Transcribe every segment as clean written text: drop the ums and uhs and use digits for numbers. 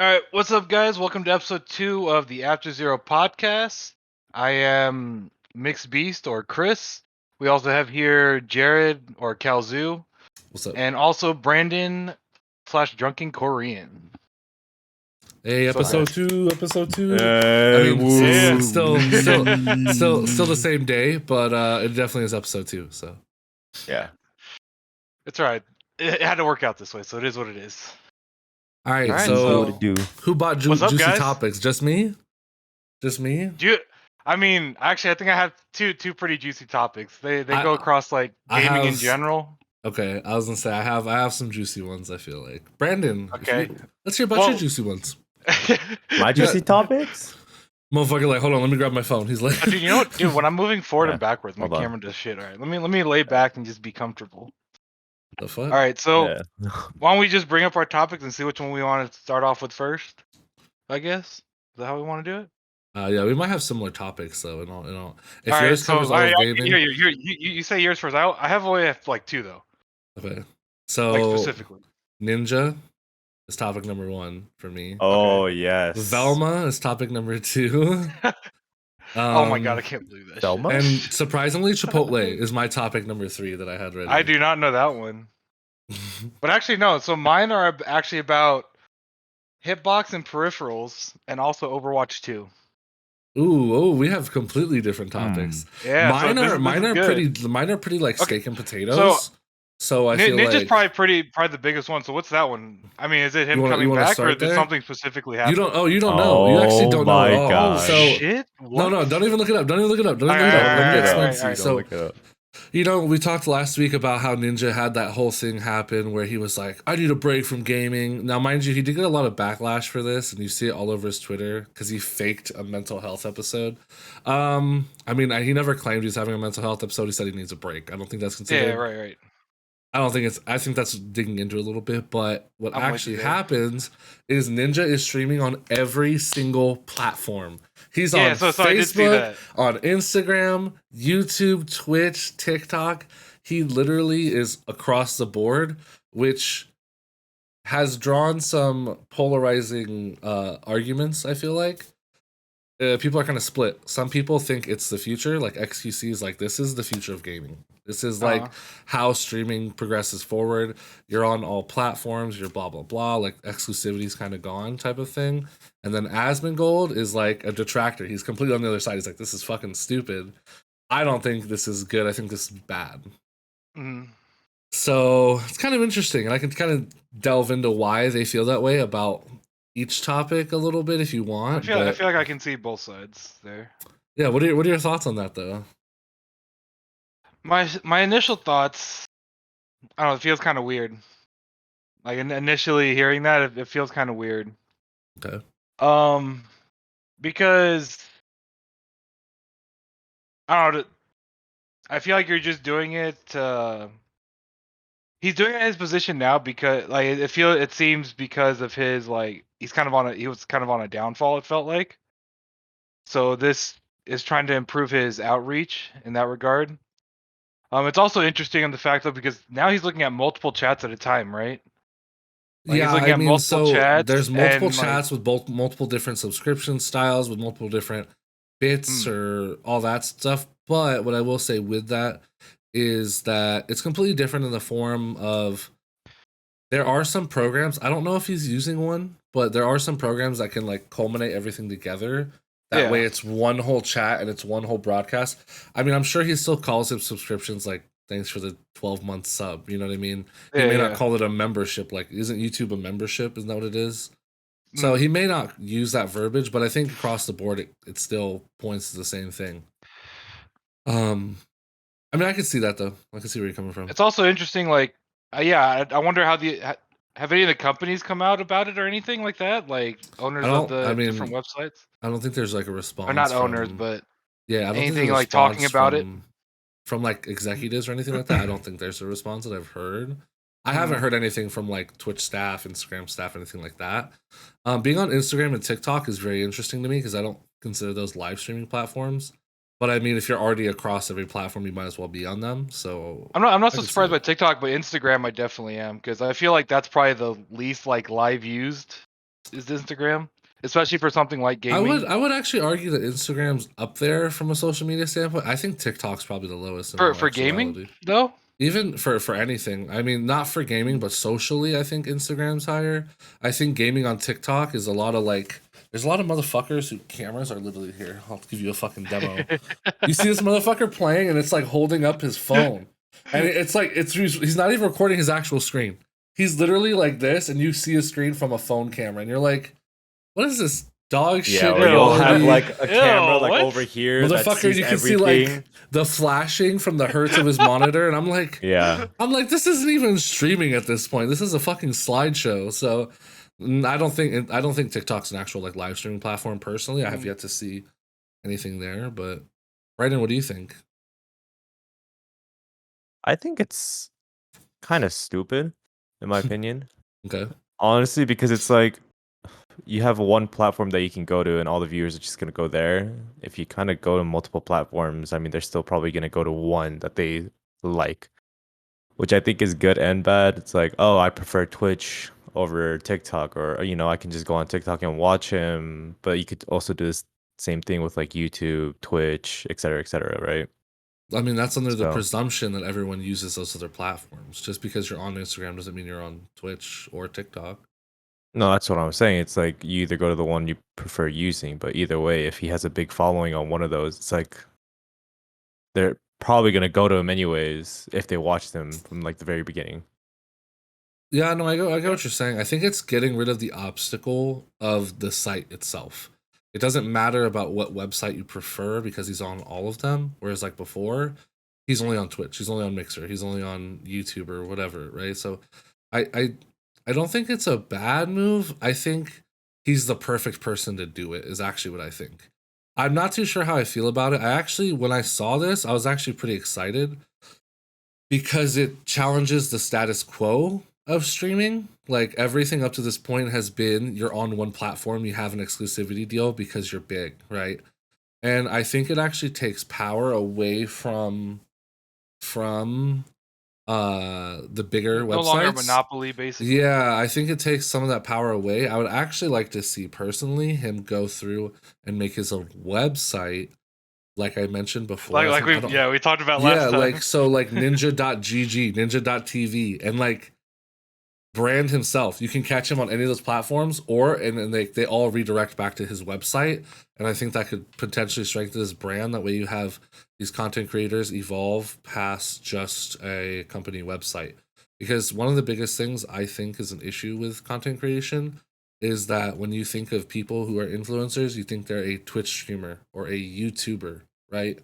All right, what's up, guys? Welcome to episode 2 of the After Zero podcast. I am Mixed Beast or Chris. We also have here Jared or Kalzu, What's up? and also Brandon / Drunken Korean. Hey, episode two. I mean, yeah. it's still the same day, but it definitely is episode 2. So Yeah, It's all right. It had to work out this way, so it is what it is. all right. All right, So so- who bought What's up, juicy guys? topics? Just me. I think I have two pretty juicy topics. They go across like I gaming in have- general. Okay, I was gonna say I have some juicy ones. I feel like Brandon. Okay. Let's hear about your juicy ones. my juicy topics. Motherfucker, like, hold on, let me grab my phone. He's like, Dude, you know what? Dude, when I'm moving forward and backwards, my Hold on. camera does shit. All right, let me lay back and just be comfortable. the fuck? All right, so Yeah. why don't we just bring up our topics and see which one we want to start off with first? I guess is that how we want to do it? Yeah, we might have similar topics though. And all. If All yours right, covers so all all of right, gaming, you say yours first. I have only have like 2 though, okay. So like specifically. Ninja is topic number 1 for me. Oh yes. Velma is topic number 2. Oh my god, I can't believe that. Velma? Shit. And surprisingly, Chipotle is my topic number 3 that I had ready. I do not know that one, but actually no. So mine are actually about hitbox and peripherals, and also Overwatch 2. we have completely different topics. Yeah, mine so mine are good. pretty like Okay, steak and potatoes. So I feel Ninja's like probably the biggest one. So what's that one? I mean, is it him You wanna coming back, or start did there? something specifically happen? you don't know. You actually don't know my at all. gosh. So Shit. no, don't even look it up. Don't even look it up. Alright, Let me explain alright, to you. alright. So Look it up. you know, we talked last week about how Ninja had that whole thing happen where he was like, I need a break from gaming. Now, mind you, he did get a lot of backlash for this, and you see it all over his Twitter because he faked a mental health episode. I mean, he never claimed he was having a mental health episode. He said he needs a break. I don't think that's considered. Yeah, right. I think that's digging into it a little bit, but what I'm with actually you there. happens is Ninja is streaming on every single platform. He's on So I did see Facebook, that. on Instagram, YouTube, Twitch, TikTok. He literally is across the board, which has drawn some polarizing arguments, I feel like. People are kind of split. Some people think it's the future, like XQC is like, this is the future of gaming. This is like how streaming progresses forward. You're on all platforms, you're blah, blah, blah, like exclusivity's kind of gone type of thing. And then Asmongold is like a detractor. He's completely on the other side. He's like, this is fucking stupid. I don't think this is good. I think this is bad. Mhm. So it's kind of interesting. And I can kind of delve into why they feel that way about each topic a little bit if you want. I feel like I can see both sides there. Yeah, what are your thoughts on that though? My initial thoughts, I don't know, it feels kind of weird. Like initially hearing that, it feels kind of weird. Okay. Because I don't know. I feel like you're just doing it. He's doing it in his position now because, like, it seems because of his, like, he was kind of on a downfall. It felt like. So this is trying to improve his outreach in that regard. It's also interesting on the fact though because now he's looking at multiple chats at a time, right? Like, he's looking at multiple chats, there's multiple and, chats with multiple different subscription styles, with multiple different bits or all that stuff. But what I will say with that is that it's completely different in the form of there are some programs. I don't know if he's using one, but there are some programs that can like culminate everything together. That way it's one whole chat and it's one whole broadcast. I mean, I'm sure he still calls it subscriptions like thanks for the 12-month sub. You know what I mean? He may not call it a membership. Like, isn't YouTube a membership? Isn't that what it is? So he may not use that verbiage, but I think across the board, it still points to the same thing. I mean, I can see that though. I can see where you're coming from. It's also interesting, like, I wonder how have any of the companies come out about it or anything like that? Like owners of the different websites? I don't think there's like a response. Or not owners, but yeah, I don't anything think like talking about it from like executives or anything like that. I don't think there's a response that I've heard. I haven't heard anything from like Twitch staff, Instagram staff, anything like that. Being on Instagram and TikTok is very interesting to me because I don't consider those live streaming platforms. But I mean, if you're already across every platform, you might as well be on them. So I'm not so surprised by TikTok, but Instagram I definitely am because I feel like that's probably the least like live used is Instagram, especially for something like gaming. I would actually argue that Instagram's up there from a social media standpoint. I think TikTok's probably the lowest in all For gaming actuality. though. Even for anything. I mean, not for gaming, but socially, I think Instagram's higher. I think gaming on TikTok is a lot of like. There's a lot of motherfuckers who cameras are literally here. I'll give you a fucking demo. You see this motherfucker playing, and it's like holding up his phone, and it's like he's not even recording his actual screen. He's literally like this, and you see a screen from a phone camera, and you're like, "What is this dog shit?" Yeah, or you'll have quality? like a camera like what? over here that Motherfucker, sees you can see everything. like the flashing from the hertz of his monitor, and I'm like, Yeah. this isn't even streaming at this point. This is a fucking slideshow. So I don't think TikTok's an actual like live streaming platform. Personally, I have yet to see anything there. But Brandon, what do you think? I think it's kind of stupid, in my opinion. Okay. Honestly, because it's like you have one platform that you can go to, and all the viewers are just gonna go there. If you kind of go to multiple platforms, I mean, they're still probably gonna go to one that they like, which I think is good and bad. It's like, oh, I prefer Twitch over TikTok, or I can just go on TikTok and watch him. But you could also do this same thing with like YouTube, Twitch, et cetera, right? I mean, that's under the So- presumption that everyone uses those other platforms. Just because you're on Instagram doesn't mean you're on Twitch or TikTok. No, that's what I'm saying. It's like you either go to the one you prefer using, but either way, if he has a big following on one of those, it's like they're probably gonna go to him anyways if they watch them from like the very beginning. Yeah, no, I get what you're saying. I think it's getting rid of the obstacle of the site itself. It doesn't matter about what website you prefer because he's on all of them. Whereas like before, he's only on Twitch, he's only on Mixer, he's only on YouTube or whatever, right? So I don't think it's a bad move. I think he's the perfect person to do it, is actually what I think. I'm not too sure how I feel about it. I actually, when I saw this, I was actually pretty excited because it challenges the status quo of streaming. Like everything up to this point has been you're on one platform, you have an exclusivity deal because you're big, right? And I think it actually takes power away from the bigger No websites. longer a monopoly, basically. Yeah, I think it takes some of that power away. I would actually like to see personally him go through and make his own website, like I mentioned before. We talked about last time. like ninja.gg, ninja.tv, and like brand himself. You can catch him on any of those platforms, and they all redirect back to his website. And I think that could potentially strengthen his brand. That way you have these content creators evolve past just a company website. Because one of the biggest things I think is an issue with content creation is that when you think of people who are influencers, you think they're a Twitch streamer or a YouTuber, right?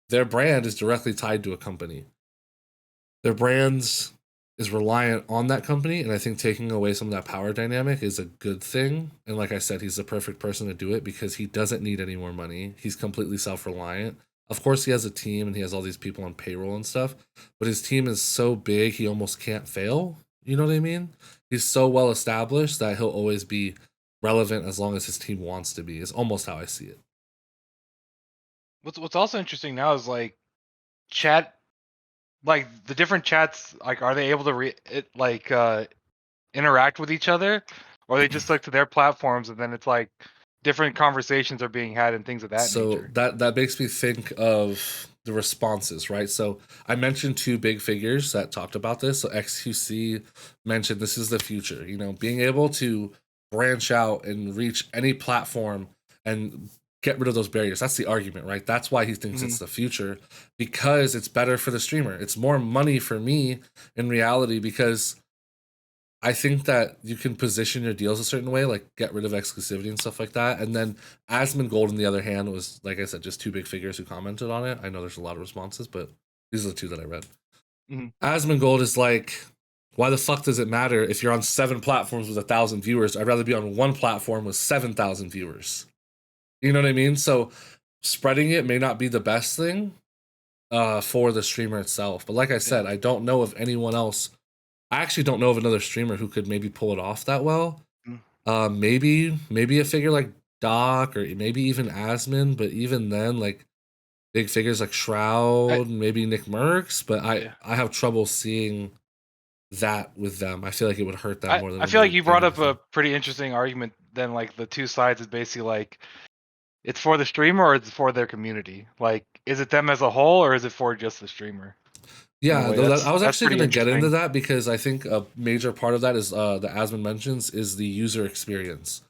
Their brand is directly tied to a company. Their brands is reliant on that company, and I think taking away some of that power dynamic is a good thing. And like I said, he's the perfect person to do it because he doesn't need any more money. He's completely self-reliant. Of course, he has a team and he has all these people on payroll and stuff, but his team is so big he almost can't fail. You know what I mean? He's so well established that he'll always be relevant as long as his team wants to be. Is almost how I see it. What's also interesting now is like chat, like the different chats. Like, are they able to interact with each other, or are they just like to their platforms, and then it's like different conversations are being had and things of that nature. That makes me think of the responses, right? So I mentioned two big figures that talked about this. So XQC mentioned this is the future, being able to branch out and reach any platform and get rid of those barriers. That's the argument, right? That's why he thinks it's the future, because it's better for the streamer. It's more money for me in reality, because I think that you can position your deals a certain way, like get rid of exclusivity and stuff like that. And then Asmongold, on the other hand, was, like I said, just two big figures who commented on it. I know there's a lot of responses, but these are the two that I read. Asmongold is like, why the fuck does it matter if you're on 7 platforms with 1,000 viewers? I'd rather be on one platform with 7,000 viewers. You know what I mean? So spreading it may not be the best thing for the streamer itself. But like I said, I don't know of anyone else. I actually don't know of another streamer who could maybe pull it off that well. Maybe a figure like Doc, or maybe even Asmon, but even then, like big figures like Shroud, maybe Nick Merckx, but I have trouble seeing that with them. I feel like it would hurt them more than I it feel like would you gain brought up anything. a pretty interesting argument. Then like the two sides is basically like it's for the streamer or it's for their community. Like, is it them as a whole or is it for just the streamer? In a Yeah, way, though I was that's actually pretty going to get into interesting. that because I think a major part of that is the Asmund mentions is the user experience.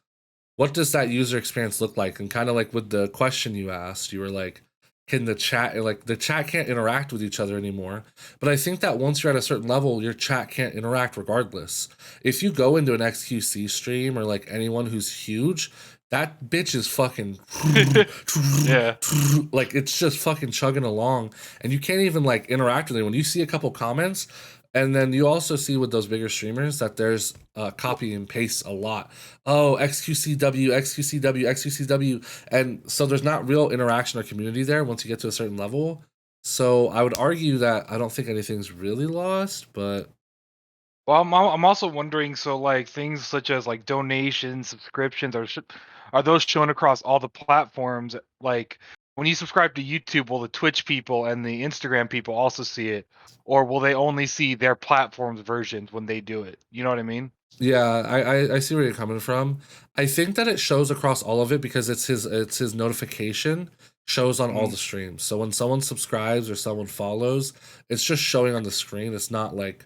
What does that user experience look like? And kind of like with the question you asked, you were like, can the chat, like the chat can't interact with each other anymore. But I think that once you're at a certain level, your chat can't interact regardless. If you go into an XQC stream or like anyone who's huge, that bitch is fucking Yeah. like it's just fucking chugging along and you can't even like interact with anyone. You see a couple comments and then you also see with those bigger streamers that there's copy and paste a lot. Oh, XQCW, XQCW, XQCW. And so there's not real interaction or community there once you get to a certain level. So I would argue that I don't think anything's really lost, but Well, I'm also wondering. So like things such as like donations, subscriptions, are those shown across all the platforms? Like when you subscribe to YouTube, will the Twitch people and the Instagram people also see it, or will they only see their platform's versions when they do it? You know what I mean? yeah, I see where you're coming from. I think that it shows across all of it because it's his notification shows on all Mm. the streams. So when someone subscribes or someone follows, it's just showing on the screen. It's not like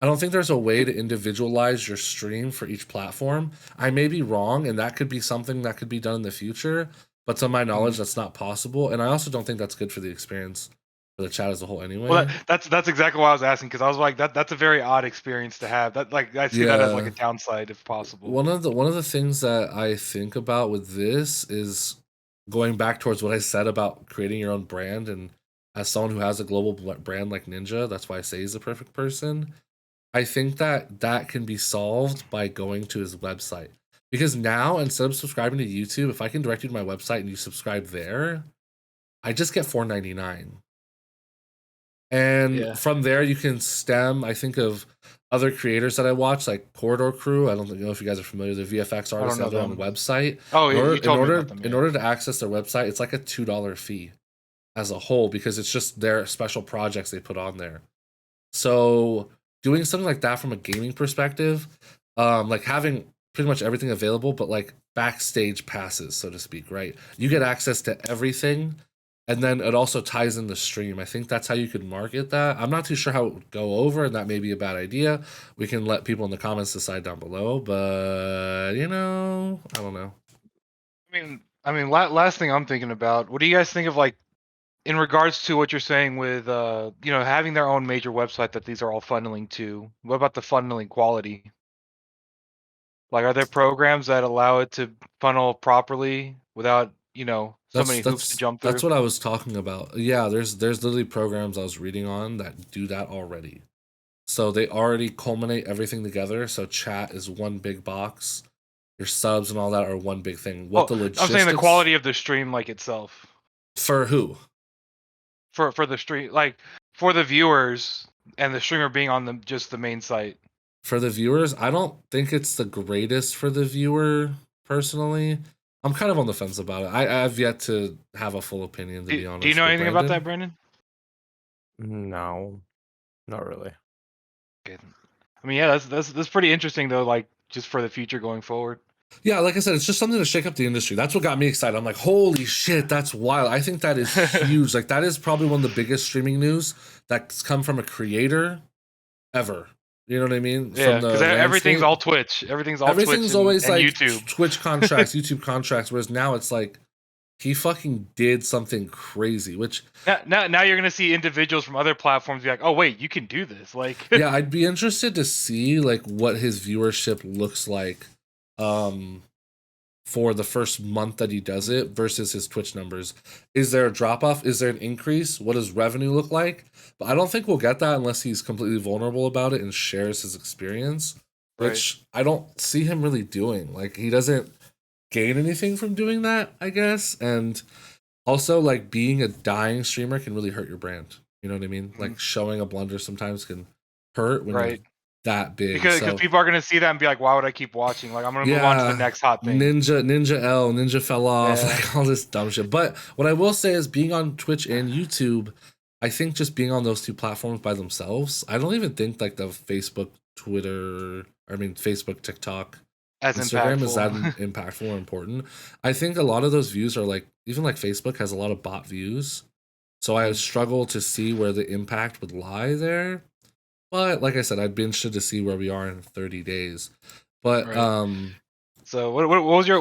I don't think there's a way to individualize your stream for each platform. I may be wrong, and that could be something that could be done in the future. But to my knowledge, Mm. that's not possible. And I also don't think that's good for the experience for the chat as a whole Well, anyway. that's exactly why I was asking because I was like that's a very odd experience to have. That like I see that as like Yeah. a downside if possible. One of the things that I think about with this is going back towards what I said about creating your own brand, and as someone who has a global brand like Ninja, that's why I say he's the perfect person. I think that that can be solved by going to his website. Because now, instead of subscribing to YouTube, if I can direct you to my website and you subscribe there, I just get $4.99. And Yeah, from there, you can stem. I think of other creators that I watch, like Corridor Crew. I don't know if you guys are familiar. The VFX I artists don't know have their own them. website. Oh, In you order, in told me about order, them. in Yeah. order to access their website, it's like a $2 fee as a whole because it's just their special projects they put on there. So doing something like that from a gaming perspective, like having pretty much everything available, but like backstage passes, so to speak, right? You get access to everything, and then it also ties in the stream. I think that's how you could market that. I'm not too sure how it would go over, and that may be a bad idea. We can let people in the comments decide down below, but I don't know. Last thing I'm thinking about. What do you guys think of like in regards to what you're saying with having their own major website that these are all funneling to? What about the funneling quality? Like, are there programs that allow it to funnel properly without so That's many hoops to that's jump that's through? what I was talking about. Yeah, there's literally programs I was reading on that do that already. So they already culminate everything together. So chat is one big box. Your subs and all that are one big thing. What Oh, the I'm saying the logistics quality of the stream like itself for who? for the stream, like for the viewers and the streamer being on just the main site. For the viewers, I don't think it's the greatest for the viewer personally. I'm kind of on the fence about it. I've yet to have a full opinion to be Do you honest. know But anything about that, Brandon? Brandon? No, not really. Okay. Yeah, that's pretty interesting though. Like just for the future going forward. Yeah, like I said, it's just something to shake up the industry. That's what got me excited. I'm like, holy shit, that's wild. I think that is huge. Like that is probably one of the biggest streaming news that's come from a creator ever. You know what I mean? Yeah, From because the everything's landscape. all Twitch. Everything's all Twitch Everything's always and like YouTube. Twitch contracts, YouTube contracts, whereas now it's like he fucking did something crazy, which Now you're gonna see individuals from other platforms be like, oh wait, you can do this. Like, yeah, I'd be interested to see like what his viewership looks like um for the first month that he does it versus his Twitch numbers. Is there a drop off? Is there an increase? What does revenue look like? But I don't think we'll get that unless he's completely vulnerable about it and shares his experience, right. which I don't see him really doing. Like he doesn't gain anything from doing that, I guess. And also like being a dying streamer can really hurt your brand. You know what I mean? Mhm. Like showing a blunder sometimes can hurt when you're Right. that big. Because So people are gonna see that and be like, why would I keep watching? Like, I'm gonna move on to the yeah, next hot thing. Ninja fell off, Yeah. like all this dumb shit. But what I will say is being on Twitch and YouTube, I think just being on those two platforms by themselves, I don't even think like the Facebook, Facebook, TikTok, As Instagram is that impactful. impactful or important. I think a lot of those views are like, even like Facebook has a lot of bot views. So I struggle to see where the impact would lie there. But like I said, I'd be interested to see where we are in 30 days. But Right. So what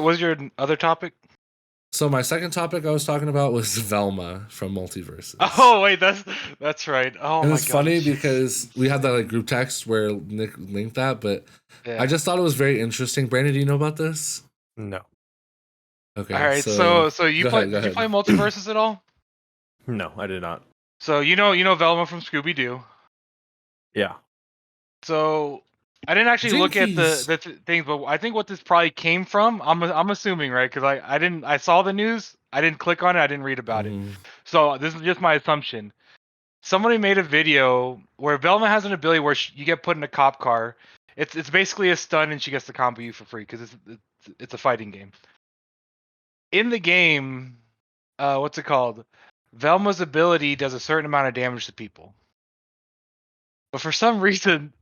was your other topic? so my second topic I was talking about was Velma from Multiverses. Oh wait, that's right. Oh And my it's god. funny She's because we had that like insane. group text where Nick linked that, but I Yeah. just thought it was very interesting. Brandon, do you know about this? No. All Okay, right. so So you go play? ahead, go Did you ahead. play Multiverses at all? No, I did not. So you know Velma from Scooby Doo. Yeah. So I didn't actually look at Jinkies. the things, but I think what this probably came from. I'm assuming, right? Because I saw the news. I didn't click on it. I didn't read about it. Mhm. So this is just my assumption. Somebody made a video where Velma has an ability where you get put in a cop car. It's basically a stun and she gets to combo you for free because it's a fighting game. In the game, what's it called? Velma's ability does a certain amount of damage to people, but for some reason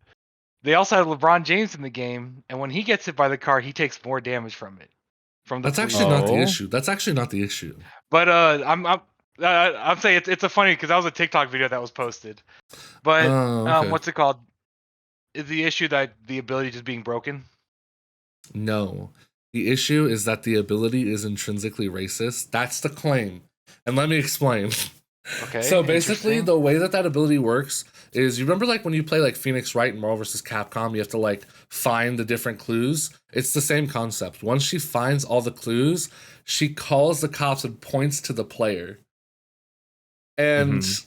they also have LeBron James in the game, and when he gets hit by the car, he takes more damage from it, from the That's actually police. not the Oh. issue. That's actually not the issue. But I'm saying it's a funny because that was a TikTok video that was posted. But Oh, okay. what's it called? Is the issue that the ability just being broken? No. The issue is that the ability is intrinsically racist. That's the claim. And let me explain. Okay, So basically, interesting. the way that ability works is, you remember like when you play like Phoenix Wright and Marvel vs. Capcom, you have to like find the different clues. It's the same concept. Once she finds all the clues, she calls the cops and points to the player. And Mhm.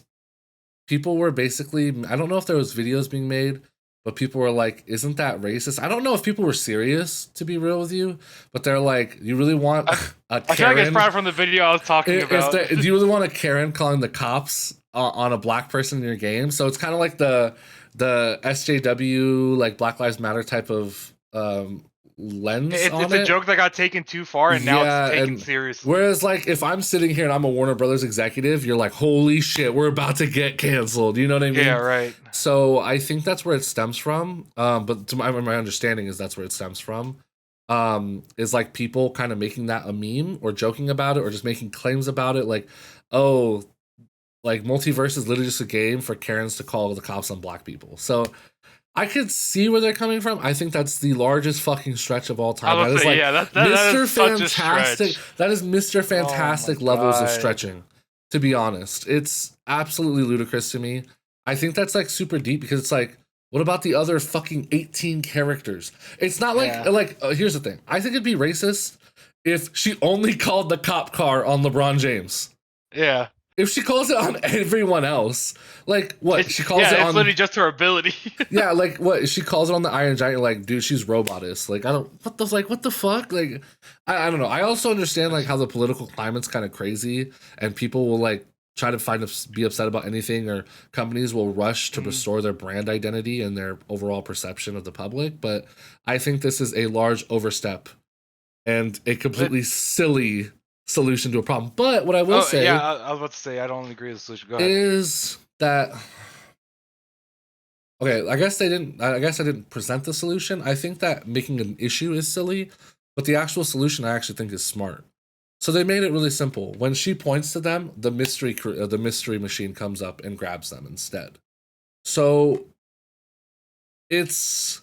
people were basically, I don't know if there was videos being made, but people were like, isn't that racist? I don't know if people were serious, to be real with you, but they're like, you really want a I feel like it's Karen? probably from the video I was talking about. Do you really want a Karen calling the cops on a black person in your game? So it's kind of like the SJW, like Black Lives Matter type of lens on It's a it. joke that got taken too far, and now it's Yeah, taken and seriously. whereas like if I'm sitting here and I'm a Warner Brothers executive, you're like, holy shit, we're about to get canceled. You know what I Yeah, mean? right. So I think that's where it stems from. But to my understanding is that's where it stems from. Is like people kind of making that a meme or joking about it or just making claims about it, like, oh, like Multiverse is literally just a game for Karens to call the cops on black people. So I could see where they're coming from. I think that's the largest fucking stretch of all time. I That was is say, like yeah, that is Mr. such a Fantastic. stretch. That is Mr. Oh my Fantastic levels of god. stretching, to be honest. It's absolutely ludicrous to me. I think that's like super deep because it's like, what about the other fucking 18 characters? It's not like, Yeah. here's the thing. I think it'd be racist if she only called the cop car on LeBron James. Yeah. If she calls it on everyone else, like what? She calls it It's on, literally just her ability. yeah, like what? She calls it on the Iron Giant. You're like, dude, she's robotist. Like, I don't. What the fuck? Like, I don't know. I also understand like how the political climate's kind of crazy, and people will like try to be upset about anything, or companies will rush to restore their brand identity and their overall perception of the public. But I think this is a large overstep and a But completely silly solution to a problem. But what I will yeah, say I was about to say I don't agree with the solution. Go ahead. is that, okay, I guess I didn't present the solution. I think that making an issue is silly, but the actual solution I actually think is smart. So they made it really simple. When she points to them, the mystery machine comes up and grabs them instead. So it's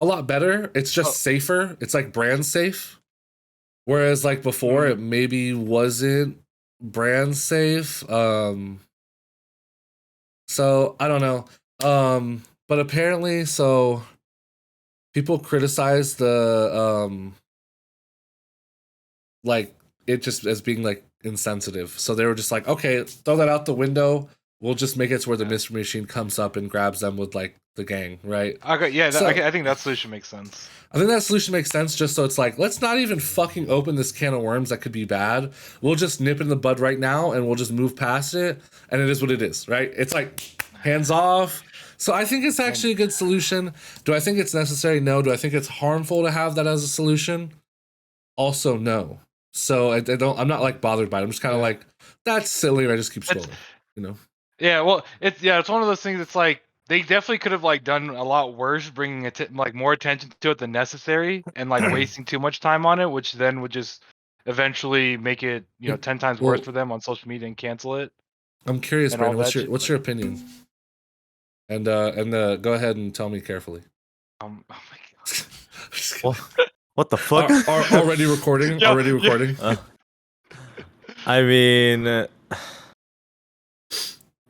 a lot better. It's Oh, just safer. It's like brand safe. Whereas like before, it maybe wasn't brand safe. So I don't know. But apparently, so people criticize the like it just as being like insensitive. So they were just like, okay, throw that out the window. We'll just make it to where the yeah. mystery machine comes up and grabs them with like the gang, right? Okay, yeah, So I think that solution makes sense. I think that solution makes sense just so it's like, let's not even fucking open this can of worms that could be bad. We'll just nip it in the bud right now and we'll just move past it. And it is what it is, right? It's like hands off. So I think it's actually a good solution. Do I think it's necessary? No. Do I think it's harmful to have that as a solution? Also, no. So I'm not like bothered by it. I'm just kind of like, that's silly. And I just keep scrolling, you know? Yeah, well, it's one of those things. It's like they definitely could have like done a lot worse, bringing like more attention to it than necessary, and like wasting too much time on it, which then would just eventually make it 10 times worse Well, for them on social media and cancel it I'm curious, and all Brandon. that shit. What's your opinion? And go ahead and tell me carefully. Oh my god. Just Well, kidding. what the fuck? Are already recording? Yeah, Already yeah. recording? I mean,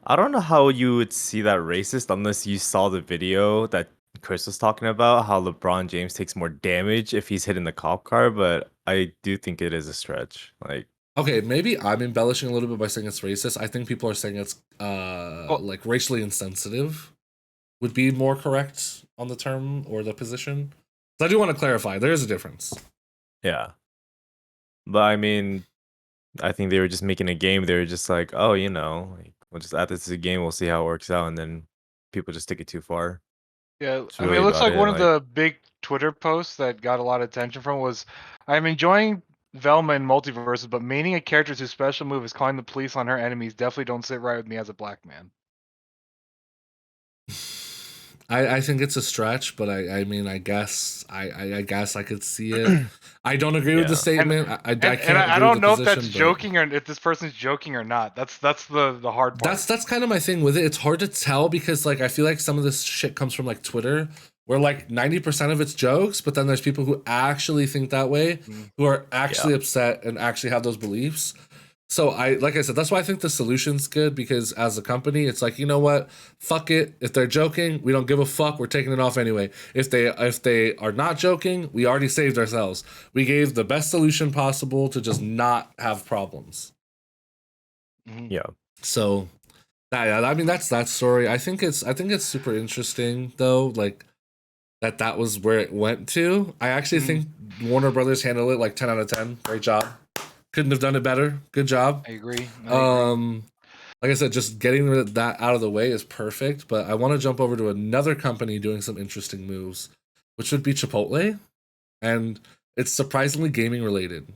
I don't know how you would see that racist unless you saw the video that Chris was talking about, how LeBron James takes more damage if he's hitting the cop car, but I do think it is a stretch. Like, Okay, maybe I'm embellishing a little bit by saying it's racist. I think people are saying it's Well, like racially insensitive would be more correct on the term or the position. So I do want to clarify, there is a difference. yeah. But I mean, I think they were just making a game. They were just like, oh, like, we'll just add this to the game. We'll see how it works out. And then people just take it too far. yeah, It's I mean, really it looks about like it. one of Like, the big Twitter posts that got a lot of attention from was, "I'm enjoying Velma in multiverses, but maining a character whose special move is calling the police on her enemies definitely don't sit right with me as a black man." I think it's a stretch, but I mean I guess I guess I could see it. I don't agree with the yeah. statement. I can't I agree with don't the know if position. that's But joking or if this person's joking or not. That's the hard part. that's kind of my thing with it. It's hard to tell because like I feel like some of this shit comes from like Twitter, where like 90% of it's jokes, but then there's people who actually think that way, who are actually upset and actually have those beliefs. So like I said, that's why I think the solution's good, because as a company, it's like, you know what? Fuck it. If they're joking, we don't give a fuck. We're taking it off anyway. If they are not joking, we already saved ourselves. We gave the best solution possible to just not have problems. Yeah. So yeah, I mean that's that story. I think it's super interesting though, like that was where it went to. I actually think Warner Brothers handled it like 10 out of 10. Great job. Couldn't have done it better. Good job. I agree. Like I said, just getting that out of the way is perfect. But I want to jump over to another company doing some interesting moves, which would be Chipotle, and it's surprisingly gaming related.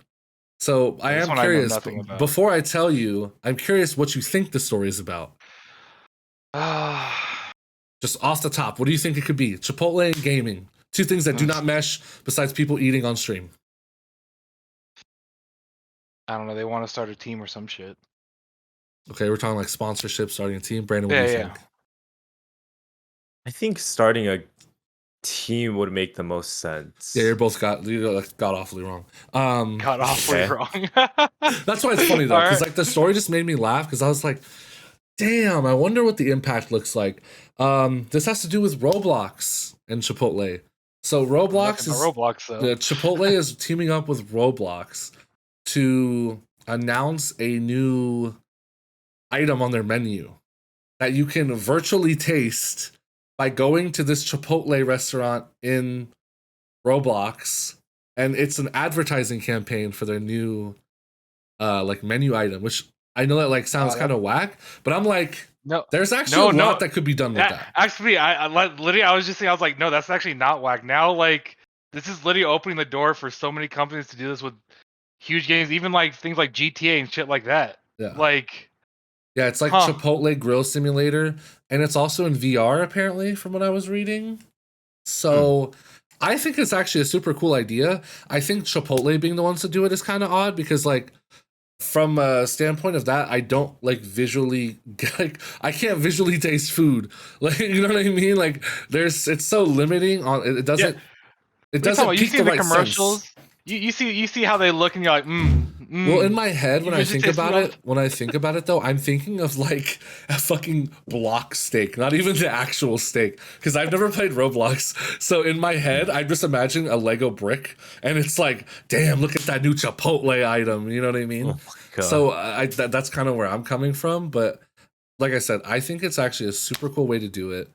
So I This am one I know curious. nothing about. Before I tell you, I'm curious what you think the story is about. Just off the top, what do you think it could be? Chipotle and gaming, two things that do not mesh besides people eating on stream. I don't know. They want to start a team or some shit. Okay, we're talking like sponsorship, starting a team. Brandon, what do you think? I think starting a team would make the most sense. Yeah, you got awfully wrong. Got awfully wrong. That's why it's funny though, because like the story just made me laugh because I was like, damn, I wonder what the impact looks like. This has to do with Roblox and Chipotle. So Roblox Chipotle is teaming up with Roblox to announce a new item on their menu that you can virtually taste by going to this Chipotle restaurant in Roblox, and it's an advertising campaign for their new like menu item, which I know that like sounds kind of whack, but I'm like, no, there's actually a lot that could be done with that. Actually, I literally I was just saying, I was like, no, that's actually not whack. Now like this is literally opening the door for so many companies to do this with huge games, even like things like GTA and shit like that. Yeah. Like, yeah, it's like Chipotle Grill Simulator, and it's also in VR apparently, from what I was reading. So I think it's actually a super cool idea. I think Chipotle being the ones to do it is kind of odd because, like, from a standpoint of that, I don't like visually, like, I can't visually taste food. Like, you know what I mean? Like, it's so limiting on it. Doesn't. Yeah. It doesn't pique the right commercials. Sense. You see how they look and you're like, Well, in my head, when I think about it, though, I'm thinking of like a fucking block steak, not even the actual steak, because I've never played Roblox. So in my head, I'm just imagining a Lego brick, and it's like, damn, look at that new Chipotle item. You know what I mean? Oh, so that's kind of where I'm coming from. But like I said, I think it's actually a super cool way to do it.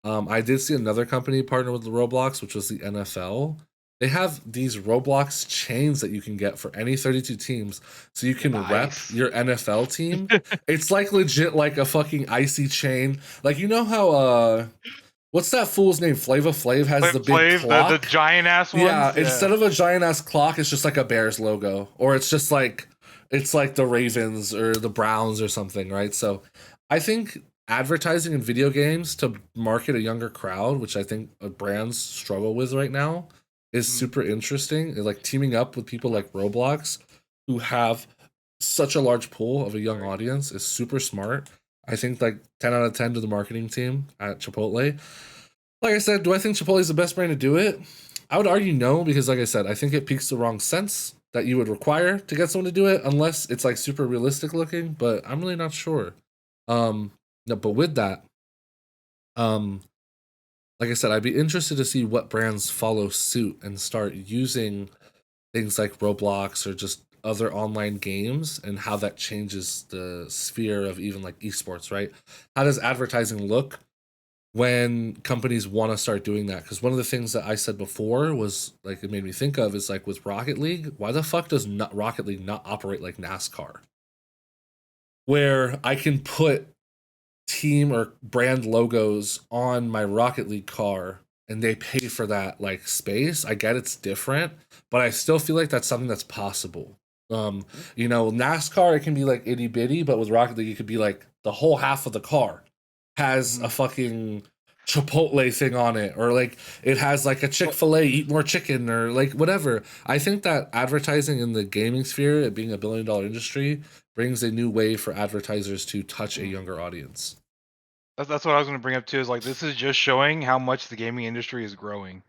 I did see another company partner with the Roblox, which was the NFL. They have these Roblox chains that you can get for any 32 teams, so you can rep your NFL team. It's like legit like a fucking icy chain. Like, you know how what's that fool's name? Flava Flav has the big clock, the giant ass one. Yeah, instead of a giant ass clock, it's just like a Bears logo, or it's just like the Ravens or the Browns or something, right? So I think advertising in video games to market a younger crowd, which I think brands struggle with right now, is super interesting. Like teaming up with people like Roblox, who have such a large pool of a young audience, is super smart. I think like 10 out of 10 to the marketing team at Chipotle. Like I said, do I think Chipotle is the best brand to do it? I would argue no, because like I said, I think it piques the wrong sense that you would require to get someone to do it, unless it's like super realistic looking, but I'm really not sure. No, but with that, like I said, I'd be interested to see what brands follow suit and start using things like Roblox or just other online games, and how that changes the sphere of even like esports, right? How does advertising look when companies want to start doing that? Because one of the things that I said before was like, it made me think of is like with Rocket League, why the fuck does not Rocket League not operate like NASCAR? Where I can put team or brand logos on my Rocket League car and they pay for that like space. I get it's different, but I still feel like that's something that's possible. NASCAR, it can be like itty bitty, but with Rocket League, it could be like the whole half of the car has a fucking Chipotle thing on it, or like it has like a Chick-fil-A, eat more chicken, or like whatever. I think that advertising in the gaming sphere, it being $1 billion industry, brings a new way for advertisers to touch a younger audience. That's what I was going to bring up too. Is like this is just showing how much the gaming industry is growing.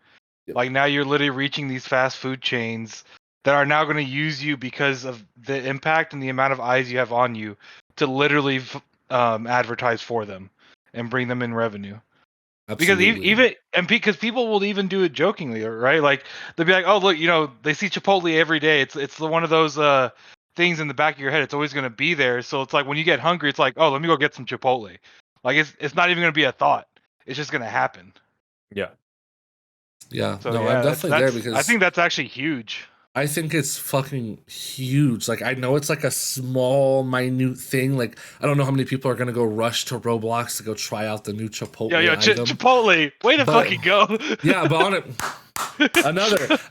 Yep. Like now you're literally reaching these fast food chains that are now going to use you because of the impact and the amount of eyes you have on you to literally advertise for them and bring them in revenue. Absolutely. Because people will even do it jokingly, right? Like they'll be like, "Oh, look, they see Chipotle every day. It's one of those things in the back of your head. It's always going to be there. So it's like when you get hungry, it's like, oh, let me go get some Chipotle. Like it's not even going to be a thought. It's just going to happen. Yeah. Yeah. So No, yeah, I'm definitely there because I think that's actually huge. I think it's fucking huge. Like, I know it's like a small, minute thing. Like, I don't know how many people are gonna go rush to Roblox to go try out the new Chipotle item. Chipotle, way to But fucking go! yeah, but on it,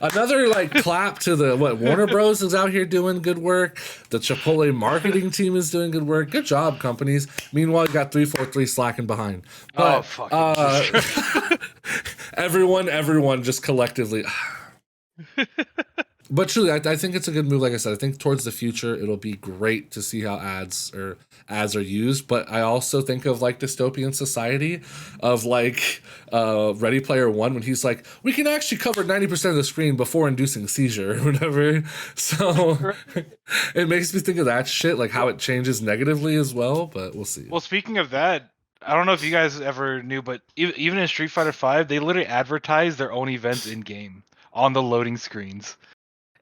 another like clap to the Warner Bros is out here doing good work. The Chipotle marketing team is doing good work. Good job, companies. Meanwhile, you got 343 slacking behind. But fucking everyone just collectively. But truly, I think it's a good move. Like I said, I think towards the future, it'll be great to see how ads are used. But I also think of like dystopian society of like Ready Player One, when he's like, we can actually cover 90% of the screen before inducing seizure or whatever. So it makes me think of that shit, like how it changes negatively as well. But we'll see. Well, speaking of that, I don't know if you guys ever knew, but even in Street Fighter V, they literally advertise their own events in game on the loading screens.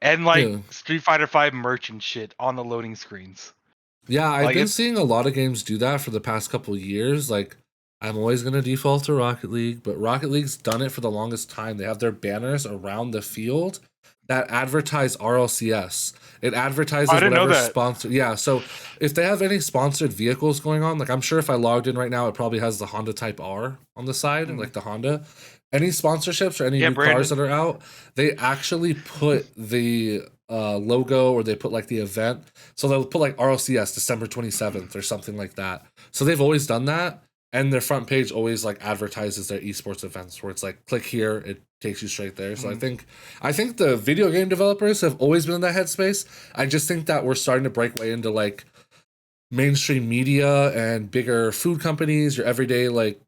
And like Yeah. Street Fighter V merch and shit on the loading screens. Yeah, I've Like been seeing a lot of games do that for the past couple years. Like, I'm always going to default to Rocket League, but Rocket League's done it for the longest time. They have their banners around the field that advertise RLCS. It advertises I didn't know whatever that. sponsor. Yeah, so if they have any sponsored vehicles going on, like I'm sure if I logged in right now, it probably has the Honda Type R on the side, like the Honda. Any sponsorships or any new cars that are out, they actually put the logo, or they put like the event. So they'll put like RLCS December 27th or something like that. So they've always done that. And their front page always like advertises their esports events, where it's like, click here, it takes you straight there. So I think the video game developers have always been in that headspace. I just think that we're starting to break way into like mainstream media and bigger food companies, your everyday like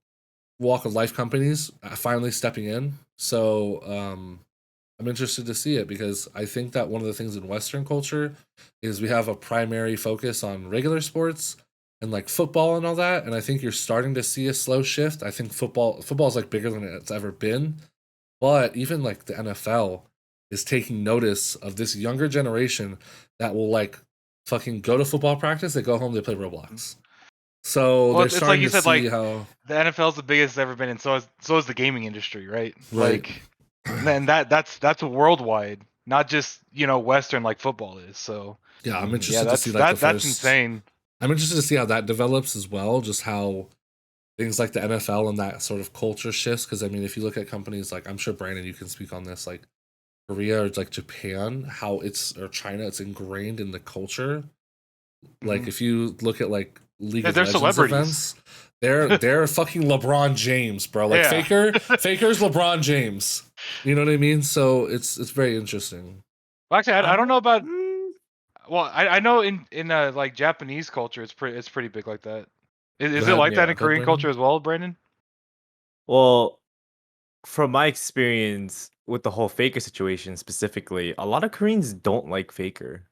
walk of life companies finally stepping in. So I'm interested to see it, because I think that one of the things in Western culture is we have a primary focus on regular sports and like football and all that. And I think you're starting to see a slow shift. I think football is like bigger than it's ever been. But even like the NFL is taking notice of this younger generation that will like fucking go to football practice, they go home, they play Roblox. So they're it's like starting you to said, see like how the NFL's the biggest it's ever been, and so is the gaming industry, right? right. Like, and that's worldwide, not just Western like football is. So Yeah, I'm yeah, interested to see like that's insane. I'm interested to see how that develops as well, just how things like the NFL and that sort of culture shifts. Because I mean, if you look at companies like, I'm sure Brandon, you can speak on this, like Korea or like Japan, how it's, or China, it's ingrained in the culture. Like if you look at like League of They're Legends celebrities. events, they're fucking LeBron James, bro. Like Yeah. Faker's LeBron James. You know what I mean? So it's very interesting. Well, actually, I don't know about. Mm, Well, I know in like Japanese culture, it's pretty big like that. Is Go it ahead. like that yeah. in Go ahead, Korean Brandon. culture as well, Brandon? Well, from my experience with the whole Faker situation specifically, a lot of Koreans don't like Faker.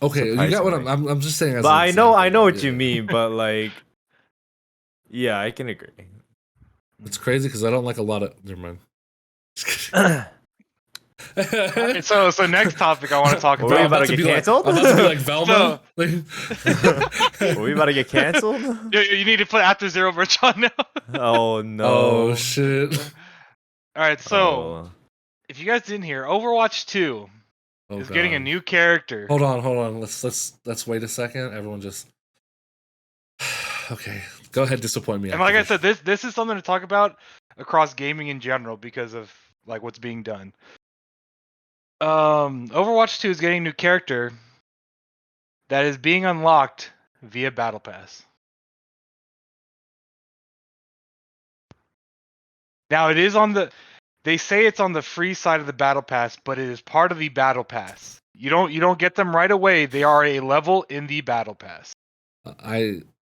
Okay, you got what Surprisingly. I'm just saying as But an I example. know what you Yeah. mean, but like, yeah, I can agree. It's crazy because I don't like a lot of. Never mind. Alright, so next topic I want to talk Were Bro, we I'm about. about to be get like, canceled? I'm about to be like Velma. Were we about to get canceled? You need to put After Zero merch on now. Oh no. Oh shit. All right, so Oh. if you guys didn't hear, Overwatch 2 Oh is getting a God. new character. Hold on. Let's wait a second. Everyone just. Okay, go ahead. Disappoint me. And like I Activision. said, this is something to talk about across gaming in general because of like what's being done. Overwatch 2 is getting a new character that is being unlocked via Battle Pass. Now it is on the. They say it's on the free side of the Battle Pass, but it is part of the Battle Pass. You don't get them right away. They are a level in the Battle Pass.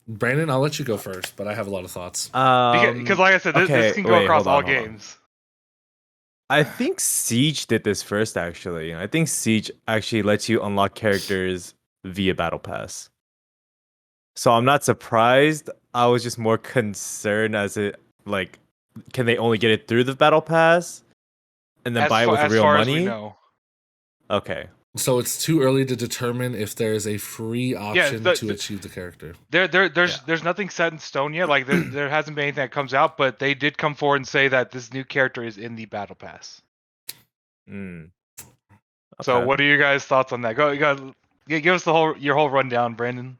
Brandon, I'll let you go first, but I have a lot of thoughts. Because like I said, this can go across all games. I think Siege did this first, actually. I think Siege actually lets you unlock characters via Battle Pass. So I'm not surprised. I was just more concerned as it, like, can they only get it through the Battle Pass and then buy it with real As we money? know. Okay. So it's too early to determine if there is a free option to achieve the character. There's nothing set in stone yet. Like there hasn't been anything that comes out, but they did come forward and say that this new character is in the Battle Pass. Okay. So what are you guys' thoughts on that? Give us your whole rundown, Brandon.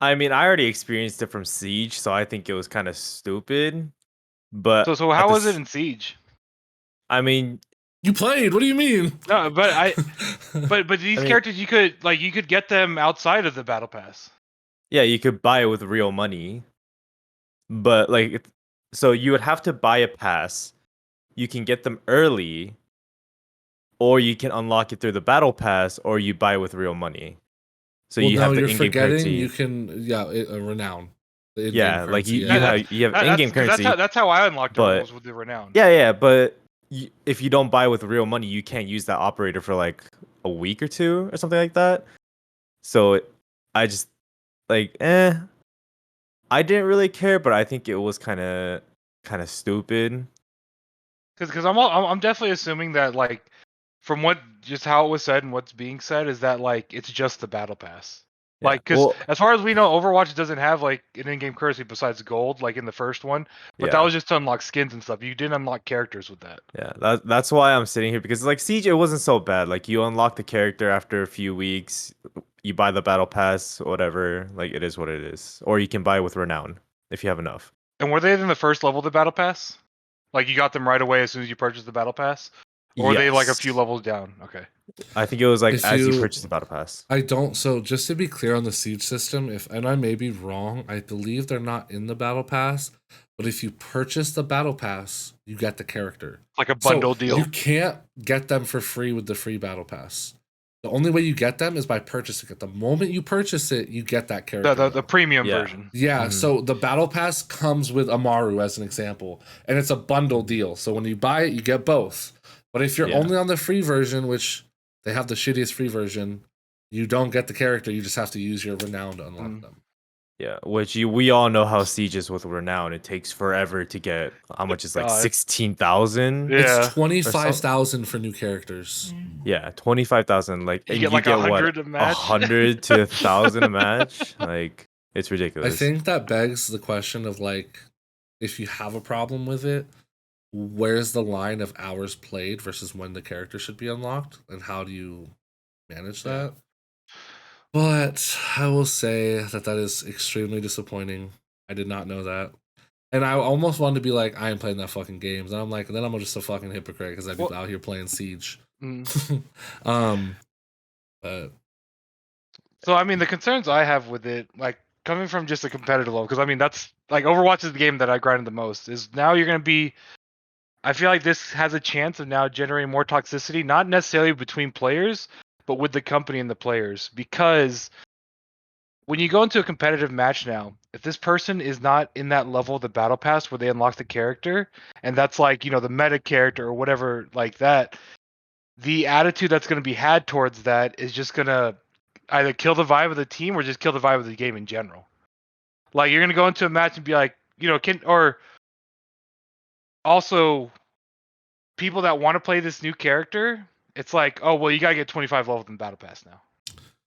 I mean, I already experienced it from Siege, so I think it was kind of stupid. But So how was it in Siege? I mean, you played. What do you mean? No, but but these characters you could get them outside of the Battle Pass. Yeah, you could buy it with real money. But like, so you would have to buy a pass. You can get them early, or you can unlock it through the Battle Pass, or you buy it with real money. So you have the in-game currency. You can a renown. Yeah, like you have in-game currency. That's how I unlocked it was with the renown. Yeah, but if you don't buy with real money, you can't use that operator for like a week or two or something like that. So I just like I didn't really care, but I think it was kind of stupid. Because I'm definitely assuming that like from how it was said and what's being said is that like it's just the Battle Pass. Yeah. Like, because as far as we know, Overwatch doesn't have like an in-game currency besides gold, like in the first one. But that was just to unlock skins and stuff. You didn't unlock characters with that. Yeah, that's why I'm sitting here, because like Siege, it wasn't so bad. Like you unlock the character after a few weeks, you buy the Battle Pass, whatever. Like it is what it is. Or you can buy with Renown if you have enough. And were they in the first level of the Battle Pass? Like you got them right away as soon as you purchased the Battle Pass? Or were they like a few levels down? Okay. I think it was like as you purchase the Battle Pass. I don't. So just to be clear on the Siege system, and I may be wrong, I believe they're not in the Battle Pass. But if you purchase the Battle Pass, you get the character. Like a bundle deal. You can't get them for free with the free Battle Pass. The only way you get them is by purchasing it. The moment you purchase it, you get that character. The premium version. Yeah, so the Battle Pass comes with Amaru as an example. And it's a bundle deal. So when you buy it, you get both. But if you're only on the free version, which they have the shittiest free version, you don't get the character. You just have to use your Renown to unlock them. Yeah, which we all know how Siege is with Renown. It takes forever to get. How much is like 16,000? Yeah. It's 25,000 for new characters. Yeah, 25,000. Like you get like 100 a match. 100 to 1,000 a match. Like it's ridiculous. I think that begs the question of like, if you have a problem with it, where's the line of hours played versus when the character should be unlocked, and how do you manage that? But I will say that is extremely disappointing. I did not know that. And I almost wanted to be like, I ain't playing that fucking games. And I'm like, then I'm just a fucking hypocrite because I'd be out here playing Siege. But So I mean, the concerns I have with it, like coming from just a competitive level, because I mean that's like Overwatch is the game that I grinded the most. Is now you're gonna be. I feel like this has a chance of now generating more toxicity, not necessarily between players, but with the company and the players. Because when you go into a competitive match now, if this person is not in that level of the battle pass where they unlock the character, and that's like, the meta character or whatever like that, the attitude that's going to be had towards that is just going to either kill the vibe of the team or just kill the vibe of the game in general. Like you're going to go into a match and be like, or also people that want to play this new character, it's like, oh well, you gotta get 25 levels in Battle Pass now.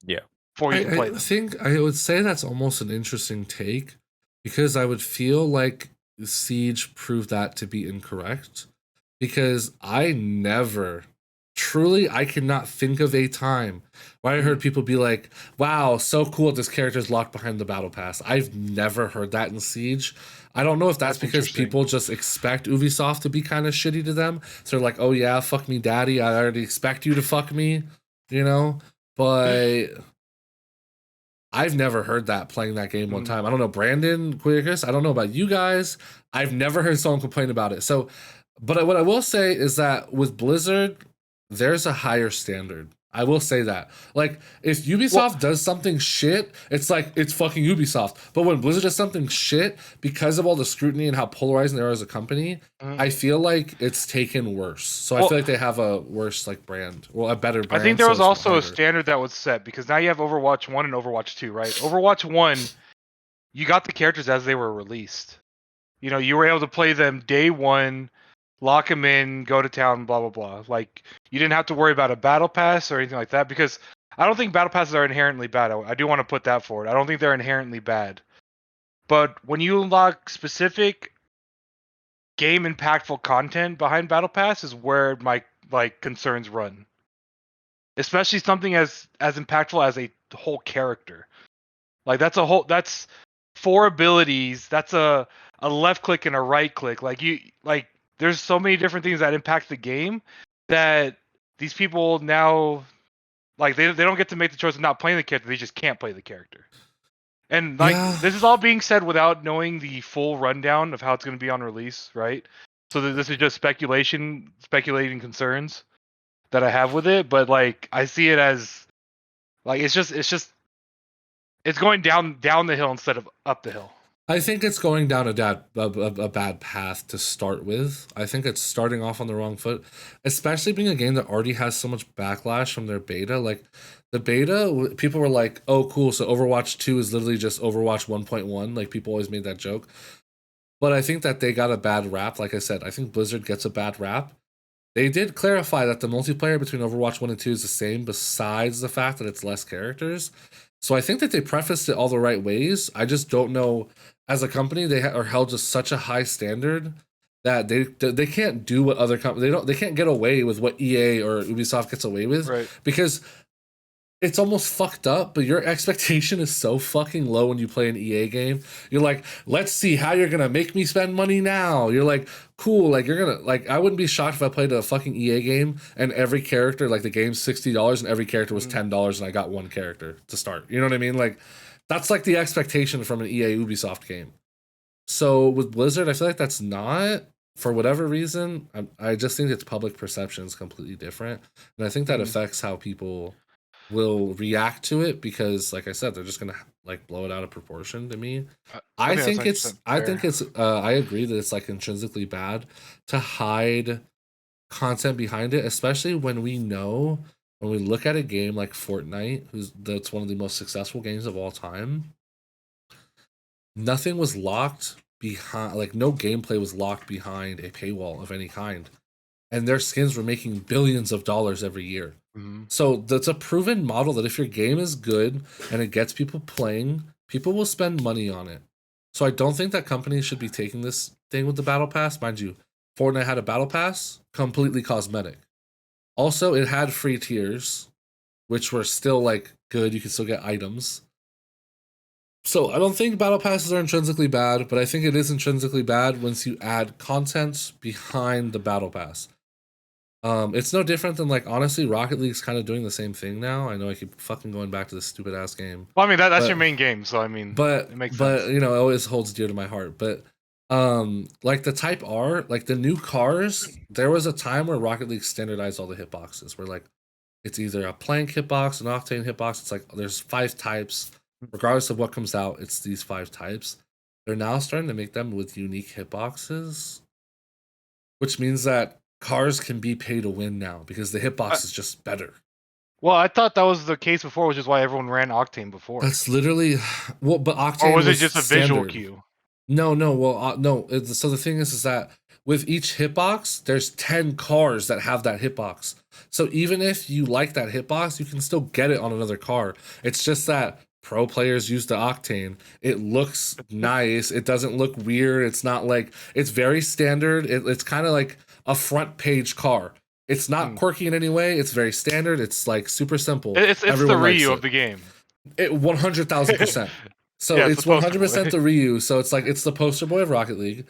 Yeah. Before you can play I them. think I would say that's almost an interesting take because I would feel like Siege proved that to be incorrect because I never truly I cannot think of a time where I heard people be like, wow, so cool this character's locked behind the battle pass. I've never heard that in Siege. I don't know if that's because people just expect Ubisoft to be kind of shitty to them. So they're like, oh yeah, fuck me daddy, I already expect you to fuck me, you know? But I've never heard that playing that game one time. I don't know, Brandon, Queercus, I don't know about you guys. I've never heard someone complain about it. So, but what I will say is that with Blizzard, there's a higher standard. I will say that. Like, if Ubisoft does something shit, it's like, it's fucking Ubisoft. But when Blizzard does something shit, because of all the scrutiny and how polarizing they are as a company, I feel like it's taken worse. So I feel like they have a worse, like, brand. Well, a better brand. I think there was so also a standard that was set because now you have Overwatch 1 and Overwatch 2, right? Overwatch 1, you got the characters as they were released. You were able to play them day one, lock them in, go to town, blah, blah, blah. Like, you didn't have to worry about a battle pass or anything like that because I don't think battle passes are inherently bad. I do want to put that forward. I don't think they're inherently bad. But when you unlock specific game impactful content behind battle pass is where my concerns run. Especially something as impactful as a whole character. Like that's 4 abilities, that's a left click and a right click. There's so many different things that impact the game that these people now they don't get to make the choice of not playing the character, they just can't play the character. And this is all being said without knowing the full rundown of how it's going to be on release, right? So this is just speculating concerns that I have with it, but I see it as it's going down the hill instead of up the hill. I think it's going down a bad path to start with. I think it's starting off on the wrong foot, especially being a game that already has so much backlash from their beta. Like the beta, people were like, "Oh, cool! So Overwatch 2 is literally just Overwatch 1.1." Like people always made that joke, but I think that they got a bad rap. Like I said, I think Blizzard gets a bad rap. They did clarify that the multiplayer between Overwatch 1 and 2 is the same, besides the fact that it's less characters. So I think that they prefaced it all the right ways. I just don't know. As a company, they are held to such a high standard that they can't do what other companies they can't get away with what EA or Ubisoft gets away with, right? Because it's almost fucked up, but your expectation is so fucking low when you play an EA game. You're like, let's see how you're gonna make me spend money now. You're like, cool, like you're gonna I wouldn't be shocked if I played a fucking EA game and every character, like the game's $60 and every character was $10 and I got one character to start. You know what I mean? Like that's like the expectation from an EA Ubisoft game. So with Blizzard, I feel like that's not, for whatever reason. I just think its public perception is completely different, and I think that affects how people will react to it because, like I said, they're just gonna blow it out of proportion. To me, I think it's I agree that it's intrinsically bad to hide content behind it, especially when we look at a game like Fortnite, that's one of the most successful games of all time. Nothing was locked behind, no gameplay was locked behind a paywall of any kind, and their skins were making billions of dollars every year. So that's a proven model that if your game is good and it gets people playing, people will spend money on it. So I don't think that companies should be taking this thing with the battle pass. Mind you, Fortnite had a battle pass, completely cosmetic. Also, it had free tiers, which were still good. You could still get items. So I don't think battle passes are intrinsically bad, but I think it is intrinsically bad once you add content behind the battle pass. It's no different than like honestly, Rocket League's kind of doing the same thing now. I know I keep fucking going back to this stupid ass game. Well, I mean that's But- your main game, so I mean, it makes sense. you know, it always holds dear to my heart. But like the Type R, like the new cars, there was a time where Rocket League standardized all the hitboxes. Where like it's either a plank hitbox, an octane hitbox. It's like there's 5 types, regardless of what comes out. It's these 5 types. They're now starting to make them with unique hitboxes, which means that cars can be pay to win now because the hitbox is just better. Well, I thought that was the case before, which is why everyone ran Octane before. That's literally well, but Octane or was it just a visual standard. cue? No, well, no. So the thing is that with each hitbox, there's 10 cars that have that hitbox. So even if you like that hitbox, you can still get it on another car. It's just that pro players use the Octane. It looks nice. It doesn't look weird. It's not like it's very standard. It's kind of like a front page car. It's not quirky in any way. It's very standard. It's like super simple. It's the Ryu of the game. It 100,000%. So Yeah, it's 100% the Ryu. So it's like it's the poster boy of Rocket League.